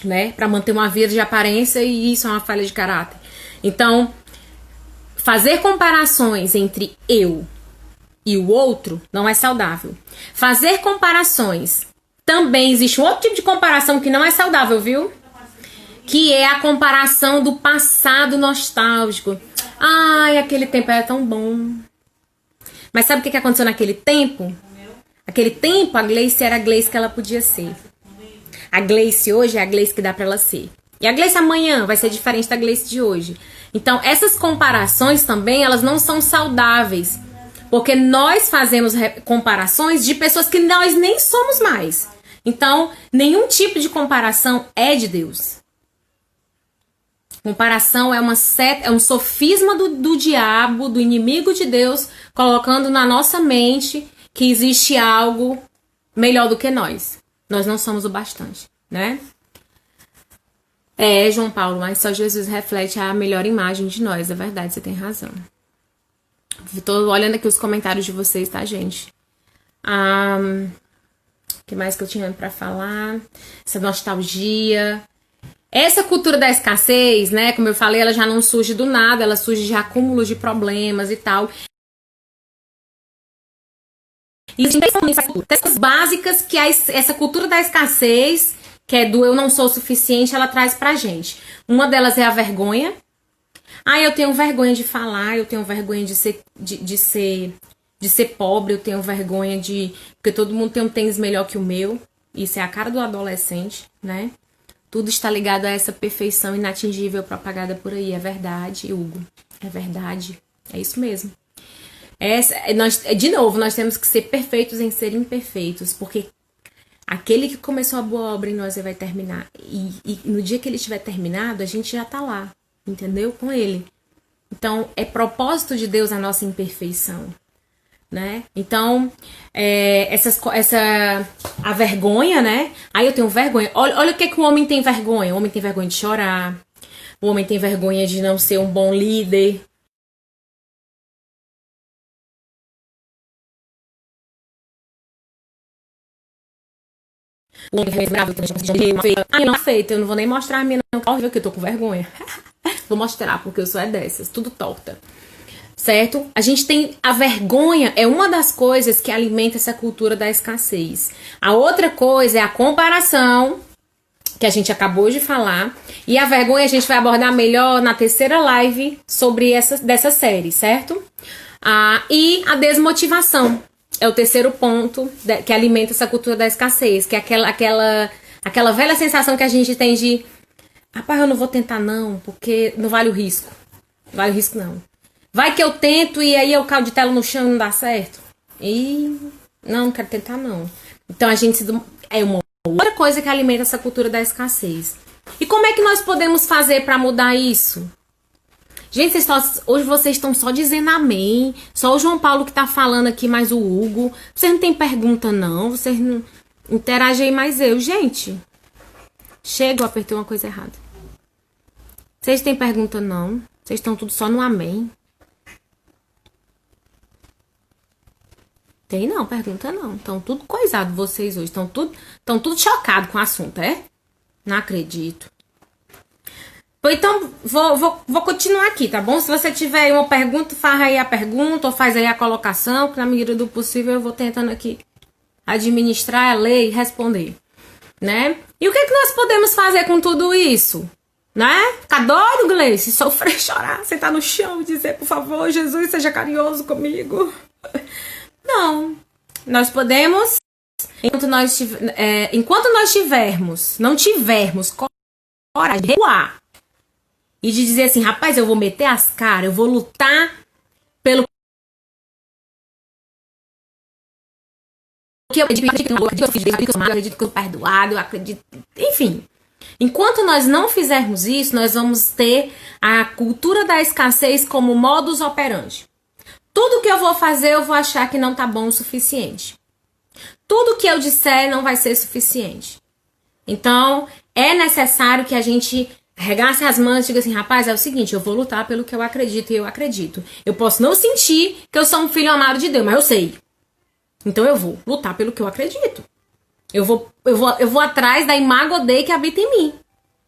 né? Pra manter uma vida de aparência, e isso é uma falha de caráter. Então, fazer comparações entre eu e o outro não é saudável. Fazer comparações, também existe um outro tipo de comparação que não é saudável, viu? Que é a comparação do passado nostálgico. Ai, aquele tempo era tão bom. Mas sabe o que aconteceu naquele tempo? Aquele tempo, a Gleice era a Gleice que ela podia ser. A Gleice hoje é a Gleice que dá pra ela ser. E a Gleice amanhã vai ser diferente da Gleice de hoje. Então, essas comparações também, elas não são saudáveis. Porque nós fazemos comparações de pessoas que nós nem somos mais. Então, nenhum tipo de comparação é de Deus. Comparação é um sofisma do diabo, do inimigo de Deus, colocando na nossa mente que existe algo melhor do que nós. Nós não somos o bastante, né? João Paulo, mas só Jesus reflete a melhor imagem de nós. É verdade, você tem razão. Tô olhando aqui os comentários de vocês, tá, gente? O que mais que eu tinha pra falar? Essa nostalgia. Essa cultura da escassez, né? Como eu falei, ela já não surge do nada, ela surge de acúmulos de problemas e tal. E essas básicas que essa cultura da escassez, que é do eu não sou suficiente, ela traz pra gente. Uma delas é a vergonha. Eu tenho vergonha de falar, eu tenho vergonha de ser pobre, eu tenho vergonha de... Porque todo mundo tem um tênis melhor que o meu. Isso é a cara do adolescente, né? Tudo está ligado a essa perfeição inatingível propagada por aí. É verdade, Hugo. É verdade. É isso mesmo. De novo, nós temos que ser perfeitos em ser imperfeitos. Porque aquele que começou a boa obra em nós vai terminar. E no dia que ele estiver terminado, a gente já tá lá. Entendeu? Com ele. Então, é propósito de Deus a nossa imperfeição. Né? Então, a vergonha, né? Eu tenho vergonha. Olha o que o homem tem vergonha. O homem tem vergonha de chorar. O homem tem vergonha de não ser um bom líder. O homem tem vergonha de não feito. Eu não vou nem mostrar a minha não. Horrível que eu tô com vergonha. Vou mostrar, porque eu sou dessas. Tudo torta. Certo? A gente tem a vergonha, é uma das coisas que alimenta essa cultura da escassez. A outra coisa é a comparação, que a gente acabou de falar. E a vergonha a gente vai abordar melhor na terceira live sobre dessa série, certo? E a desmotivação é o terceiro ponto que alimenta essa cultura da escassez, que é aquela velha sensação que a gente tem de rapaz, eu não vou tentar não, porque não vale o risco. Não vale o risco não. Vai que eu tento e aí eu caio de tela no chão e não dá certo. Não quero tentar não. Então a gente é uma outra coisa que alimenta essa cultura da escassez. E como é que nós podemos fazer para mudar isso? Gente, hoje vocês estão só dizendo amém. Só o João Paulo que tá falando aqui, mais o Hugo. Vocês não tem pergunta não, vocês não interagem mais eu. Gente, chega, eu apertei uma coisa errada. Vocês têm pergunta não? Vocês estão tudo só no amém. Tem não, pergunta não. Estão tudo coisado vocês hoje. Estão tudo chocado com o assunto, é? Não acredito. Então, vou continuar aqui, tá bom? Se você tiver aí uma pergunta, faz aí a pergunta ou faz aí a colocação, que na medida do possível eu vou tentando aqui administrar, ler e responder, né? E o que nós podemos fazer com tudo isso? Né? Ficar doido, Gleice? Sofrer, chorar, sentar no chão e dizer, por favor, Jesus, seja carinhoso comigo. Não, nós podemos, enquanto nós não tivermos coragem de recuar e de dizer assim, rapaz, eu vou meter as caras, eu vou lutar pelo eu acredito, eu fiz, eu acredito que eu perdoado, eu acredito, enfim. Enquanto nós não fizermos isso, nós vamos ter a cultura da escassez como modus operandi. Tudo que eu vou fazer, eu vou achar que não tá bom o suficiente. Tudo que eu disser não vai ser suficiente. Então, é necessário que a gente arregace as mãos e diga assim, rapaz, é o seguinte, eu vou lutar pelo que eu acredito e eu acredito. Eu posso não sentir que eu sou um filho amado de Deus, mas eu sei. Então eu vou lutar pelo que eu acredito. Eu vou atrás da imago Dei que habita em mim.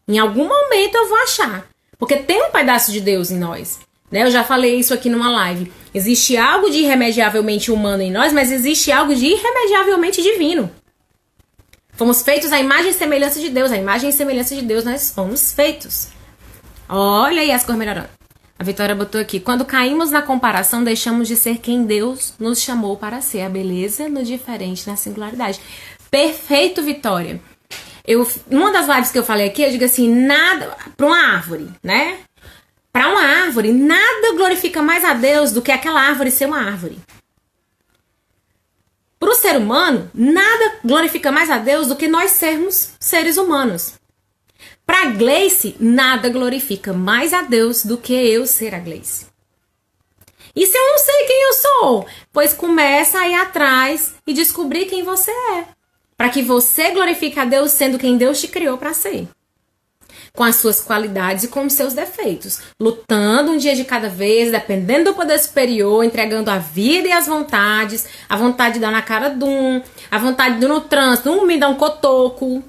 Em algum momento eu vou achar. Porque tem um pedaço de Deus em nós. Né? Eu já falei isso aqui numa live. Existe algo de irremediavelmente humano em nós, mas existe algo de irremediavelmente divino. Fomos feitos à imagem e semelhança de Deus. A imagem e semelhança de Deus nós fomos feitos. Olha aí as cores melhorando. A Vitória botou aqui. Quando caímos na comparação, deixamos de ser quem Deus nos chamou para ser. A beleza no diferente, na singularidade. Perfeito, Vitória. Numa das lives que eu falei aqui, eu digo assim, nada... Para uma árvore, né? Para uma árvore, nada glorifica mais a Deus do que aquela árvore ser uma árvore. Para o ser humano, nada glorifica mais a Deus do que nós sermos seres humanos. Para Gleice, nada glorifica mais a Deus do que eu ser a Gleice. E se eu não sei quem eu sou? Pois começa a ir atrás e descobrir quem você é. Para que você glorifique a Deus sendo quem Deus te criou para ser. Com as suas qualidades e com os seus defeitos. Lutando um dia de cada vez, dependendo do poder superior, entregando a vida e as vontades. A vontade de dar na cara de um, a vontade de ir no trânsito, um me dá um cotoco.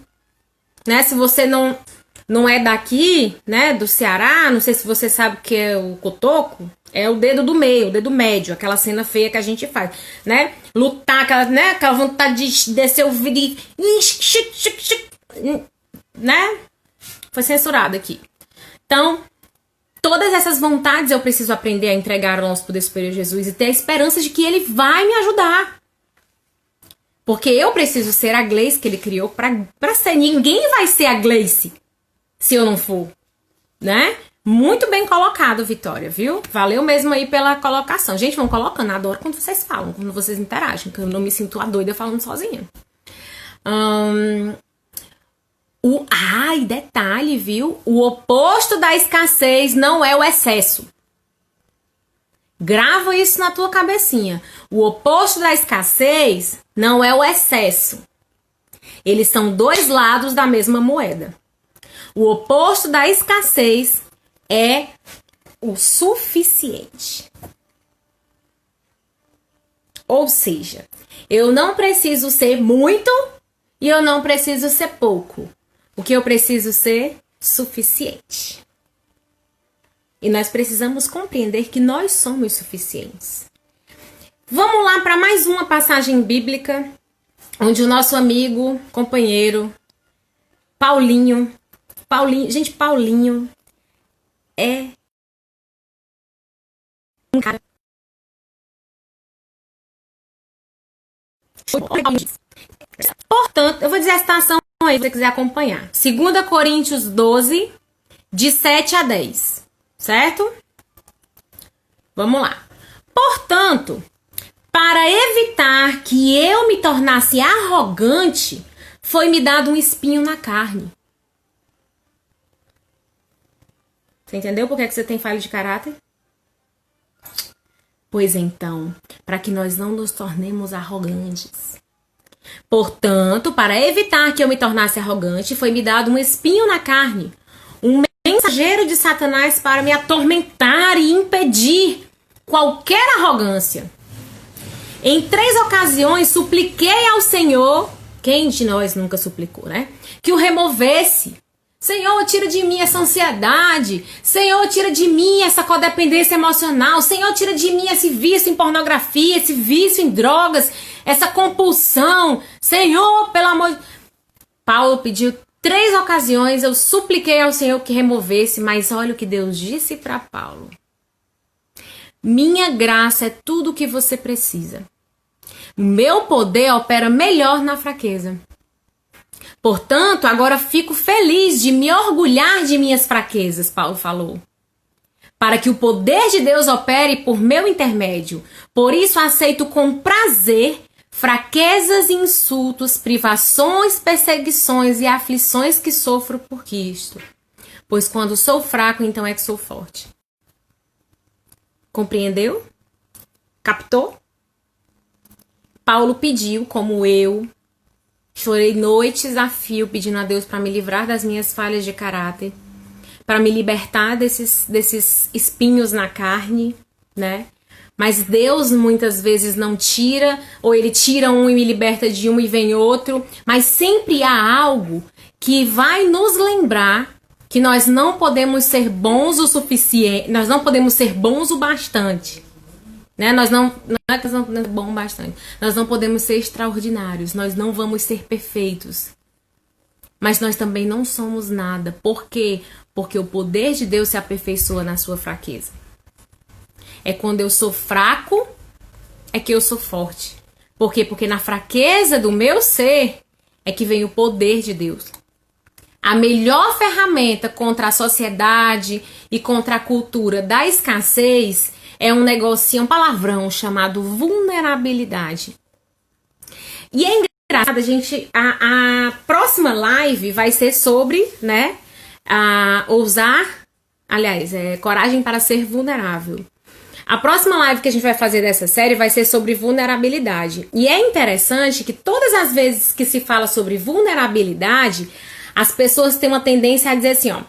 Né? Se você não é daqui, né, do Ceará, não sei se você sabe o que é o cotoco, é o dedo do meio, o dedo médio, aquela cena feia que a gente faz, né? Lutar, aquela vontade de descer o vidro e... né? Foi censurado aqui. Então, todas essas vontades eu preciso aprender a entregar ao nosso poder superior Jesus e ter a esperança de que ele vai me ajudar. Porque eu preciso ser a Gleice que ele criou para ser. Ninguém vai ser a Gleice se eu não for, né? Muito bem colocado, Vitória, viu? Valeu mesmo aí pela colocação. Gente, vão colocando. Adoro quando vocês falam, quando vocês interagem, que eu não me sinto a doida falando sozinha. E detalhe, viu? O oposto da escassez não é o excesso. Grava isso na tua cabecinha. O oposto da escassez não é o excesso. Eles são dois lados da mesma moeda. O oposto da escassez é o suficiente. Ou seja, eu não preciso ser muito e eu não preciso ser pouco. O que eu preciso ser suficiente. E nós precisamos compreender que nós somos suficientes. Vamos lá para mais uma passagem bíblica, onde o nosso amigo, companheiro, Paulinho, gente, Paulinho é um cara. Portanto, eu vou dizer a citação aí, se você quiser acompanhar. 2 Coríntios 12, de 7 a 10. Certo? Vamos lá. Portanto, para evitar que eu me tornasse arrogante, foi-me dado um espinho na carne. Você entendeu por que você tem falha de caráter? Pois então, para que nós não nos tornemos arrogantes. Portanto, para evitar que eu me tornasse arrogante, foi-me dado um espinho na carne, um mensageiro de Satanás para me atormentar e impedir qualquer arrogância. Em 3 ocasiões, supliquei ao Senhor, quem de nós nunca suplicou, né? Que o removesse. Senhor, tira de mim essa ansiedade. Senhor, tira de mim essa codependência emocional. Senhor, tira de mim esse vício em pornografia, esse vício em drogas, essa compulsão. Senhor, pelo amor de... Paulo pediu 3 ocasiões, eu supliquei ao Senhor que removesse, mas olha o que Deus disse para Paulo. Minha graça é tudo o que você precisa. O meu poder opera melhor na fraqueza. Portanto, agora fico feliz de me orgulhar de minhas fraquezas, Paulo falou. Para que o poder de Deus opere por meu intermédio. Por isso aceito com prazer fraquezas e insultos, privações, perseguições e aflições que sofro por Cristo. Pois quando sou fraco, então é que sou forte. Compreendeu? Captou? Paulo pediu, como eu, chorei noites a fio pedindo a Deus para me livrar das minhas falhas de caráter, para me libertar desses espinhos na carne, né? Mas Deus muitas vezes não tira, ou ele tira um e me liberta de um e vem outro, mas sempre há algo que vai nos lembrar que nós não podemos ser bons o suficiente, nós não podemos ser bons o bastante. Né? Não é que nós não podemos ser bons o bastante. Nós não podemos ser extraordinários, nós não vamos ser perfeitos. Mas nós também não somos nada. Por quê? Porque o poder de Deus se aperfeiçoa na sua fraqueza. É quando eu sou fraco, é que eu sou forte. Por quê? Porque na fraqueza do meu ser é que vem o poder de Deus. A melhor ferramenta contra a sociedade e contra a cultura da escassez é um negocinho, um palavrão chamado vulnerabilidade. E é engraçado, gente, a próxima live vai ser sobre, né, coragem para ser vulnerável. A próxima live que a gente vai fazer dessa série vai ser sobre vulnerabilidade. E é interessante que todas as vezes que se fala sobre vulnerabilidade, as pessoas têm uma tendência a dizer assim, ó,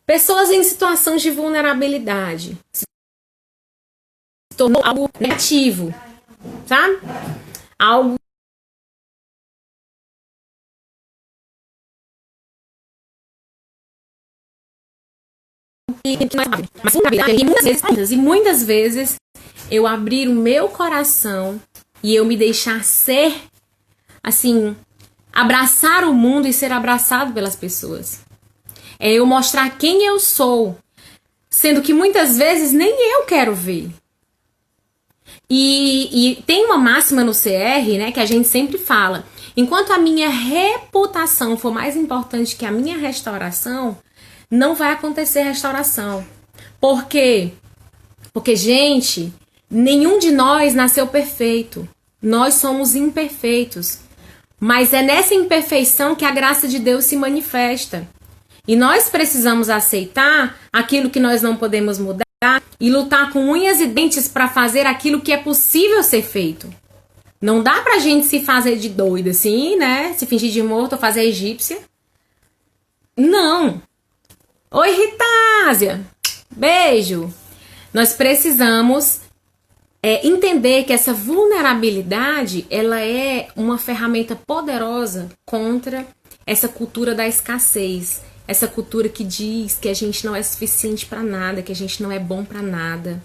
pessoas em situação de vulnerabilidade se tornou algo negativo, sabe? Algo mas muitas vezes eu abrir o meu coração e eu me deixar ser, assim, abraçar o mundo e ser abraçado pelas pessoas. É eu mostrar quem eu sou, sendo que muitas vezes nem eu quero ver. E tem uma máxima no CR, né, que a gente sempre fala: enquanto a minha reputação for mais importante que a minha restauração, não vai acontecer restauração. Por quê? Porque, gente, nenhum de nós nasceu perfeito. Nós somos imperfeitos. Mas é nessa imperfeição que a graça de Deus se manifesta. E nós precisamos aceitar aquilo que nós não podemos mudar e lutar com unhas e dentes para fazer aquilo que é possível ser feito. Não dá pra gente se fazer de doida assim, né? Se fingir de morto ou fazer egípcia. Não. Oi, Ritásia. Beijo. Nós precisamos entender que essa vulnerabilidade, ela é uma ferramenta poderosa contra essa cultura da escassez. Essa cultura que diz que a gente não é suficiente para nada, que a gente não é bom para nada.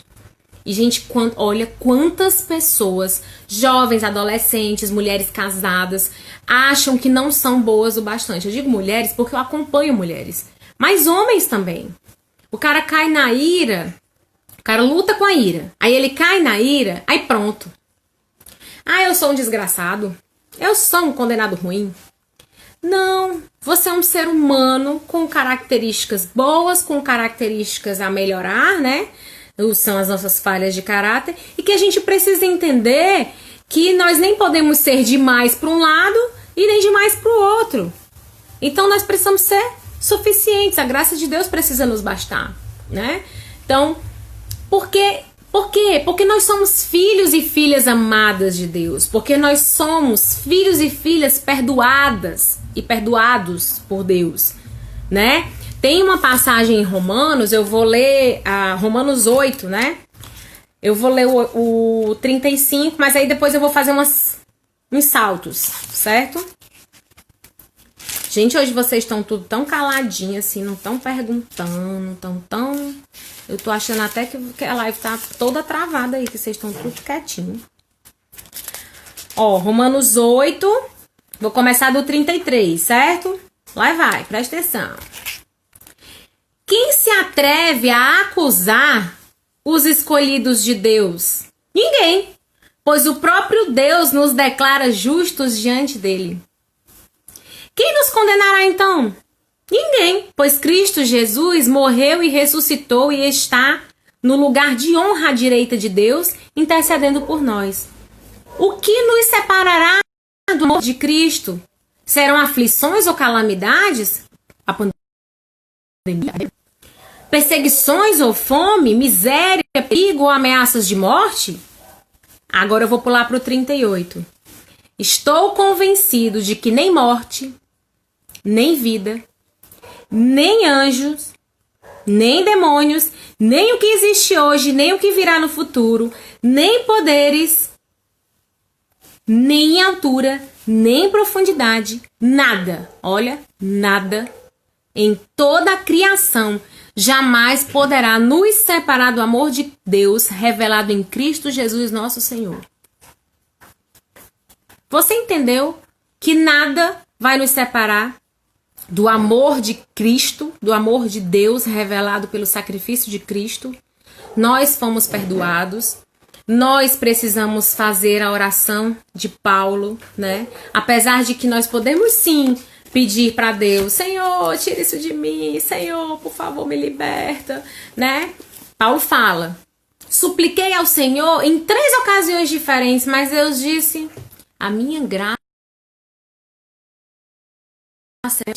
E, gente, olha quantas pessoas, jovens, adolescentes, mulheres casadas, acham que não são boas o bastante. Eu digo mulheres porque eu acompanho mulheres. Mas homens também. O cara cai na ira, o cara luta com a ira. Aí ele cai na ira, aí pronto. Ah, eu sou um desgraçado. Eu sou um condenado ruim. Não, você é um ser humano com características boas, com características a melhorar, né? São as nossas falhas de caráter. E que a gente precisa entender que nós nem podemos ser demais para um lado e nem demais para o outro. Então nós precisamos ser suficientes, a graça de Deus precisa nos bastar, né? Então, por quê? Porque nós somos filhos e filhas amadas de Deus, porque nós somos filhos e filhas perdoadas e perdoados por Deus, né? Tem uma passagem em Romanos, eu vou ler Romanos 8, né? Eu vou ler o 35, mas aí depois eu vou fazer uns saltos, certo? Gente, hoje vocês estão tudo tão caladinhos, assim, não estão perguntando, tão... Eu tô achando até que a live tá toda travada aí, que vocês estão tudo quietinho. Ó, Romanos 8, vou começar do 33, certo? Lá vai, presta atenção. Quem se atreve a acusar os escolhidos de Deus? Ninguém, pois o próprio Deus nos declara justos diante dele. Quem nos condenará então? Ninguém, pois Cristo Jesus morreu e ressuscitou e está no lugar de honra à direita de Deus, intercedendo por nós. O que nos separará do amor de Cristo? Serão aflições ou calamidades? A pandemia? Perseguições ou fome? Miséria, perigo ou ameaças de morte? Agora eu vou pular para o 38. Estou convencido de que nem morte, nem vida, nem anjos, nem demônios, nem o que existe hoje, nem o que virá no futuro, nem poderes, nem altura, nem profundidade, nada, olha, nada, em toda a criação, jamais poderá nos separar do amor de Deus revelado em Cristo Jesus, nosso Senhor. Você entendeu que nada vai nos separar do amor de Cristo, do amor de Deus revelado pelo sacrifício de Cristo? Nós fomos perdoados. Nós precisamos fazer a oração de Paulo, né? Apesar de que nós podemos sim pedir para Deus, Senhor, tira isso de mim, Senhor, por favor, me liberta, né? Paulo fala, supliquei ao Senhor em 3 ocasiões diferentes, mas Deus disse, a minha graça é.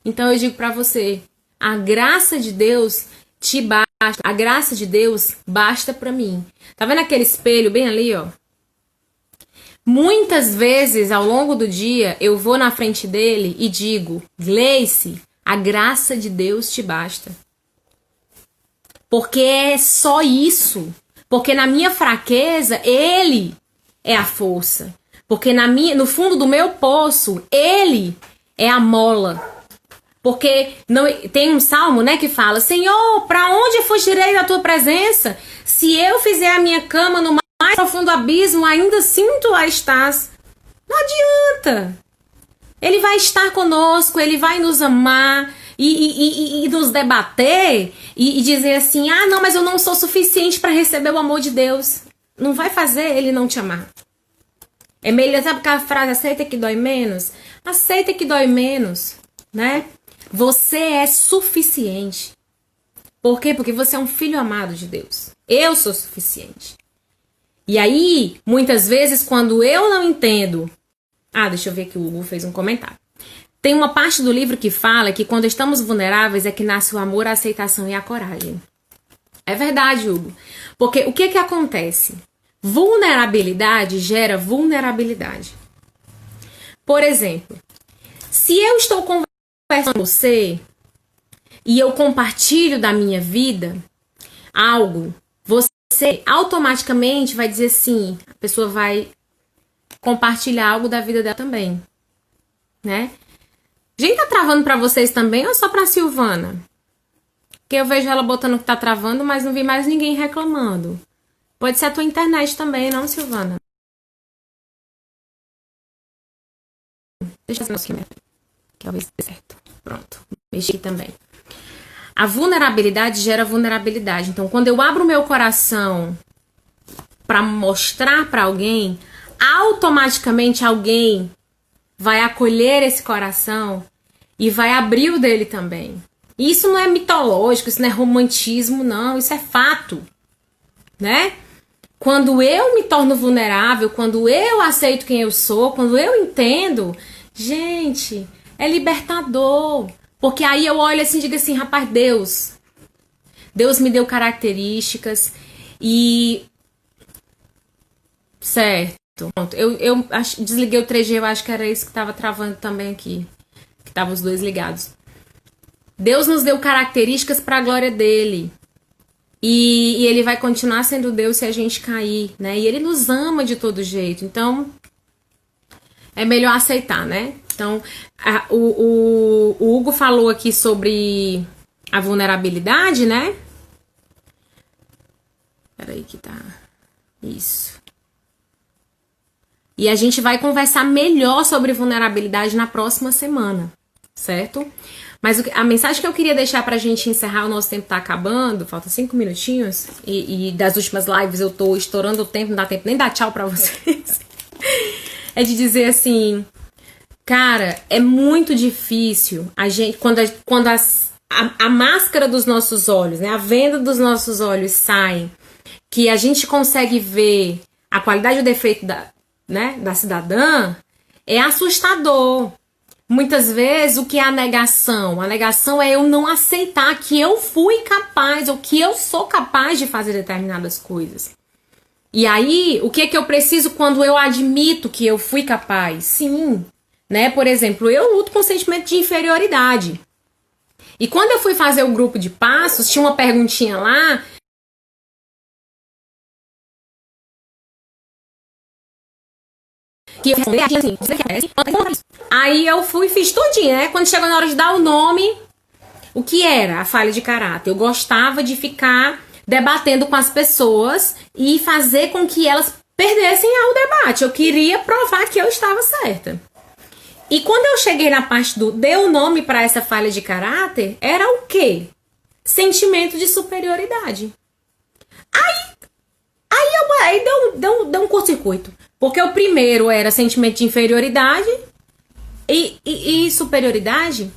Então eu digo para você, a graça de Deus te basta, a graça de Deus basta para mim. Tá vendo aquele espelho bem ali, ó? Muitas vezes ao longo do dia eu vou na frente dele e digo, Gleice, a graça de Deus te basta. Porque é só isso. Porque na minha fraqueza, ele é a força. Porque no fundo do meu poço, ele é a mola. Porque tem um salmo, né, que fala, Senhor, para onde fugirei da tua presença? Se eu fizer a minha cama no mais profundo abismo, ainda assim tu lá estás. Não adianta. Ele vai estar conosco, ele vai nos amar e nos debater e dizer assim, ah, não, mas eu não sou suficiente para receber o amor de Deus. Não vai fazer ele não te amar. É melhor, sabe aquela frase, aceita que dói menos? Aceita que dói menos, né? Você é suficiente. Por quê? Porque você é um filho amado de Deus. Eu sou suficiente. E aí, muitas vezes, quando eu não entendo... Ah, deixa eu ver que o Hugo fez um comentário. Tem uma parte do livro que fala que quando estamos vulneráveis é que nasce o amor, a aceitação e a coragem. É verdade, Hugo. Porque o que acontece? Vulnerabilidade gera vulnerabilidade. Por exemplo, se eu estou conversando com você e eu compartilho da minha vida algo, você automaticamente vai dizer sim, a pessoa vai compartilhar algo da vida dela também, né? Gente, tá travando pra vocês também ou só pra Silvana? Porque eu vejo ela botando que tá travando, mas não vi mais ninguém reclamando. Pode ser a tua internet também, não, Silvana? Deixa eu fazer aqui, talvez dê certo. Pronto, mexi também. A vulnerabilidade gera vulnerabilidade. Então, quando eu abro o meu coração para mostrar para alguém, automaticamente alguém vai acolher esse coração e vai abrir o dele também. E isso não é mitológico, isso não é romantismo, não. Isso é fato, né? Quando eu me torno vulnerável, quando eu aceito quem eu sou, quando eu entendo, gente, é libertador. Porque aí eu olho assim e digo assim, rapaz, Deus me deu características e... Certo. Pronto. Eu desliguei o 3G, eu acho que era isso que estava travando também aqui. Que estavam os dois ligados. Deus nos deu características para a glória dele. E ele vai continuar sendo Deus se a gente cair, né? E ele nos ama de todo jeito. Então, é melhor aceitar, né? Então, o Hugo falou aqui sobre a vulnerabilidade, né? Peraí que tá... Isso. E a gente vai conversar melhor sobre vulnerabilidade na próxima semana, certo? Mas a mensagem que eu queria deixar pra gente encerrar, o nosso tempo tá acabando, falta 5 minutinhos, e das últimas lives eu tô estourando o tempo, não dá tempo nem dar tchau pra vocês. É de dizer assim, cara, é muito difícil a gente, quando a máscara dos nossos olhos, né, a venda dos nossos olhos sai, que a gente consegue ver a qualidade e o defeito da cidadã, é assustador. Muitas vezes, o que é a negação? A negação é eu não aceitar que eu fui capaz ou que eu sou capaz de fazer determinadas coisas. E aí, o que é que eu preciso quando eu admito que eu fui capaz? Sim, né? Por exemplo, eu luto com o sentimento de inferioridade. E quando eu fui fazer o grupo de passos, tinha uma perguntinha lá. Que eu respondi assim, aí eu fui e fiz tudinho, né? Quando chegou na hora de dar o nome, o que era a falha de caráter? Eu gostava de ficar debatendo com as pessoas e fazer com que elas perdessem o debate. Eu queria provar que eu estava certa. E quando eu cheguei na parte do deu nome para essa falha de caráter, era o quê? Sentimento de superioridade. Aí deu um curto-circuito. Porque o primeiro era sentimento de inferioridade e superioridade.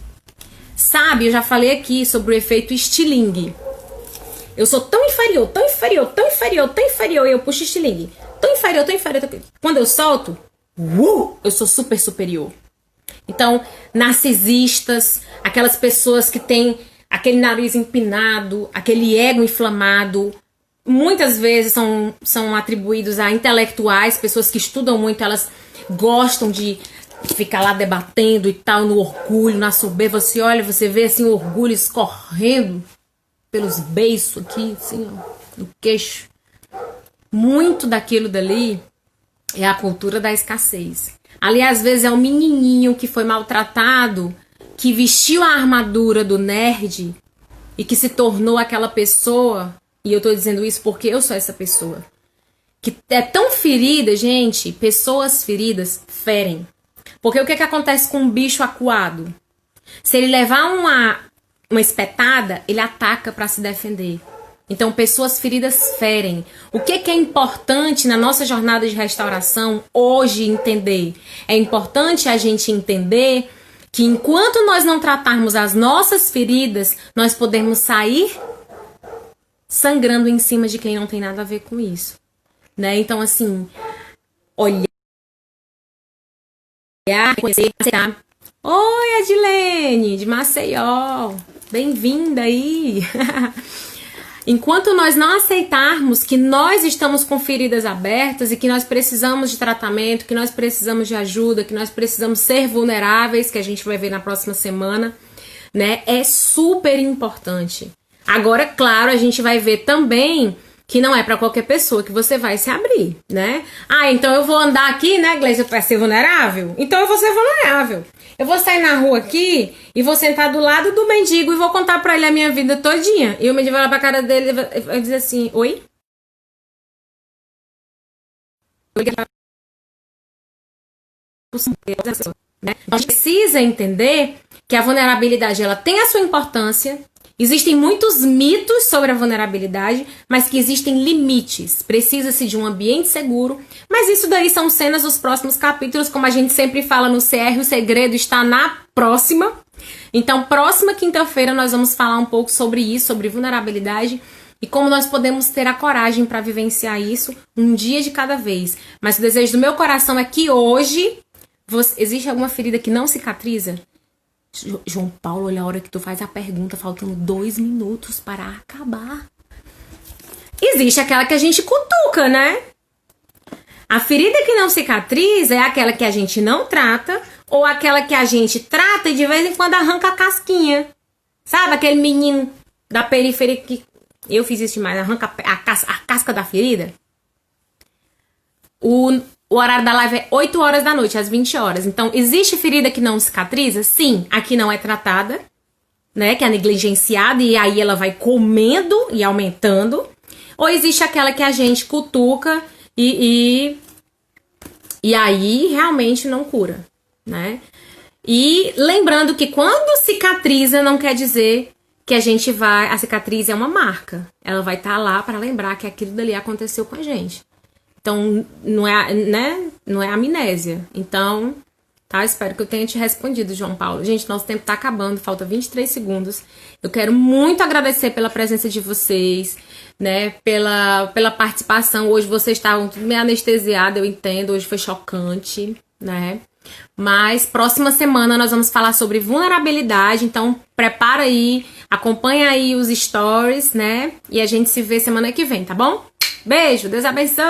Sabe, eu já falei aqui sobre o efeito estilingue. Eu sou tão inferior, tão inferior, tão inferior, tão inferior, e eu puxo estilingue. Tão inferior, tão inferior. Quando eu solto, eu sou super superior. Então, narcisistas, aquelas pessoas que têm aquele nariz empinado, aquele ego inflamado, muitas vezes são atribuídos a intelectuais, pessoas que estudam muito, elas gostam de ficar lá debatendo e tal, no orgulho, na soberba. Você olha, você vê assim o orgulho escorrendo pelos beiços aqui, assim, ó, no queixo. Muito daquilo dali é a cultura da escassez. Ali, às vezes, é um menininho que foi maltratado, que vestiu a armadura do nerd e que se tornou aquela pessoa. E eu tô dizendo isso porque eu sou essa pessoa. Que é tão ferida, gente. Pessoas feridas ferem. Porque o que acontece com um bicho acuado? Se ele levar uma espetada, ele ataca para se defender. Então, pessoas feridas ferem. O que é importante na nossa jornada de restauração hoje entender? É importante a gente entender que enquanto nós não tratarmos as nossas feridas, nós podemos sair sangrando em cima de quem não tem nada a ver com isso, né? Então, assim, olhar, conhecer, aceitar. Oi, Edilene, de Maceió, bem-vinda aí. Enquanto nós não aceitarmos que nós estamos com feridas abertas e que nós precisamos de tratamento, que nós precisamos de ajuda, que nós precisamos ser vulneráveis, que a gente vai ver na próxima semana, né? É super importante. Agora, claro, a gente vai ver também que não é para qualquer pessoa que você vai se abrir, né? Ah, então eu vou andar aqui, né, Gleice, para ser vulnerável? Então eu vou ser vulnerável. Eu vou sair na rua aqui e vou sentar do lado do mendigo e vou contar pra ele a minha vida todinha. E o mendigo vai olhar pra cara dele e vai dizer assim, oi? Né? A gente precisa entender que a vulnerabilidade ela tem a sua importância. Existem muitos mitos sobre a vulnerabilidade, mas que existem limites. Precisa-se de um ambiente seguro, mas isso daí são cenas dos próximos capítulos, como a gente sempre fala no CR, o segredo está na próxima. Então, próxima quinta-feira nós vamos falar um pouco sobre isso, sobre vulnerabilidade e como nós podemos ter a coragem para vivenciar isso um dia de cada vez. Mas o desejo do meu coração é que hoje existe alguma ferida que não cicatriza? João Paulo, olha a hora que tu faz a pergunta, faltando 2 minutos para acabar. Existe aquela que a gente cutuca, né? A ferida que não cicatriza é aquela que a gente não trata, ou aquela que a gente trata e de vez em quando arranca a casquinha. Sabe aquele menino da periferia que eu fiz isso demais, arranca a casca da ferida? O horário da live é 8 horas da noite, às 20 horas. Então, existe ferida que não cicatriza? Sim, aqui não é tratada, né? Que é negligenciada e aí ela vai comendo e aumentando. Ou existe aquela que a gente cutuca e aí realmente não cura, né? E lembrando que quando cicatriza não quer dizer que a gente vai... A cicatriz é uma marca. Ela vai estar lá para lembrar que aquilo dali aconteceu com a gente. Então, não é, né? Não é amnésia. Então, tá? Espero que eu tenha te respondido, João Paulo. Gente, nosso tempo tá acabando, falta 23 segundos. Eu quero muito agradecer pela presença de vocês. né, pela participação. Hoje vocês estavam tudo meio anestesiados, eu entendo, hoje foi chocante, né? Mas próxima semana nós vamos falar sobre vulnerabilidade, então prepara aí, acompanha aí os stories, né? E a gente se vê semana que vem, tá bom? Beijo, Deus abençoe!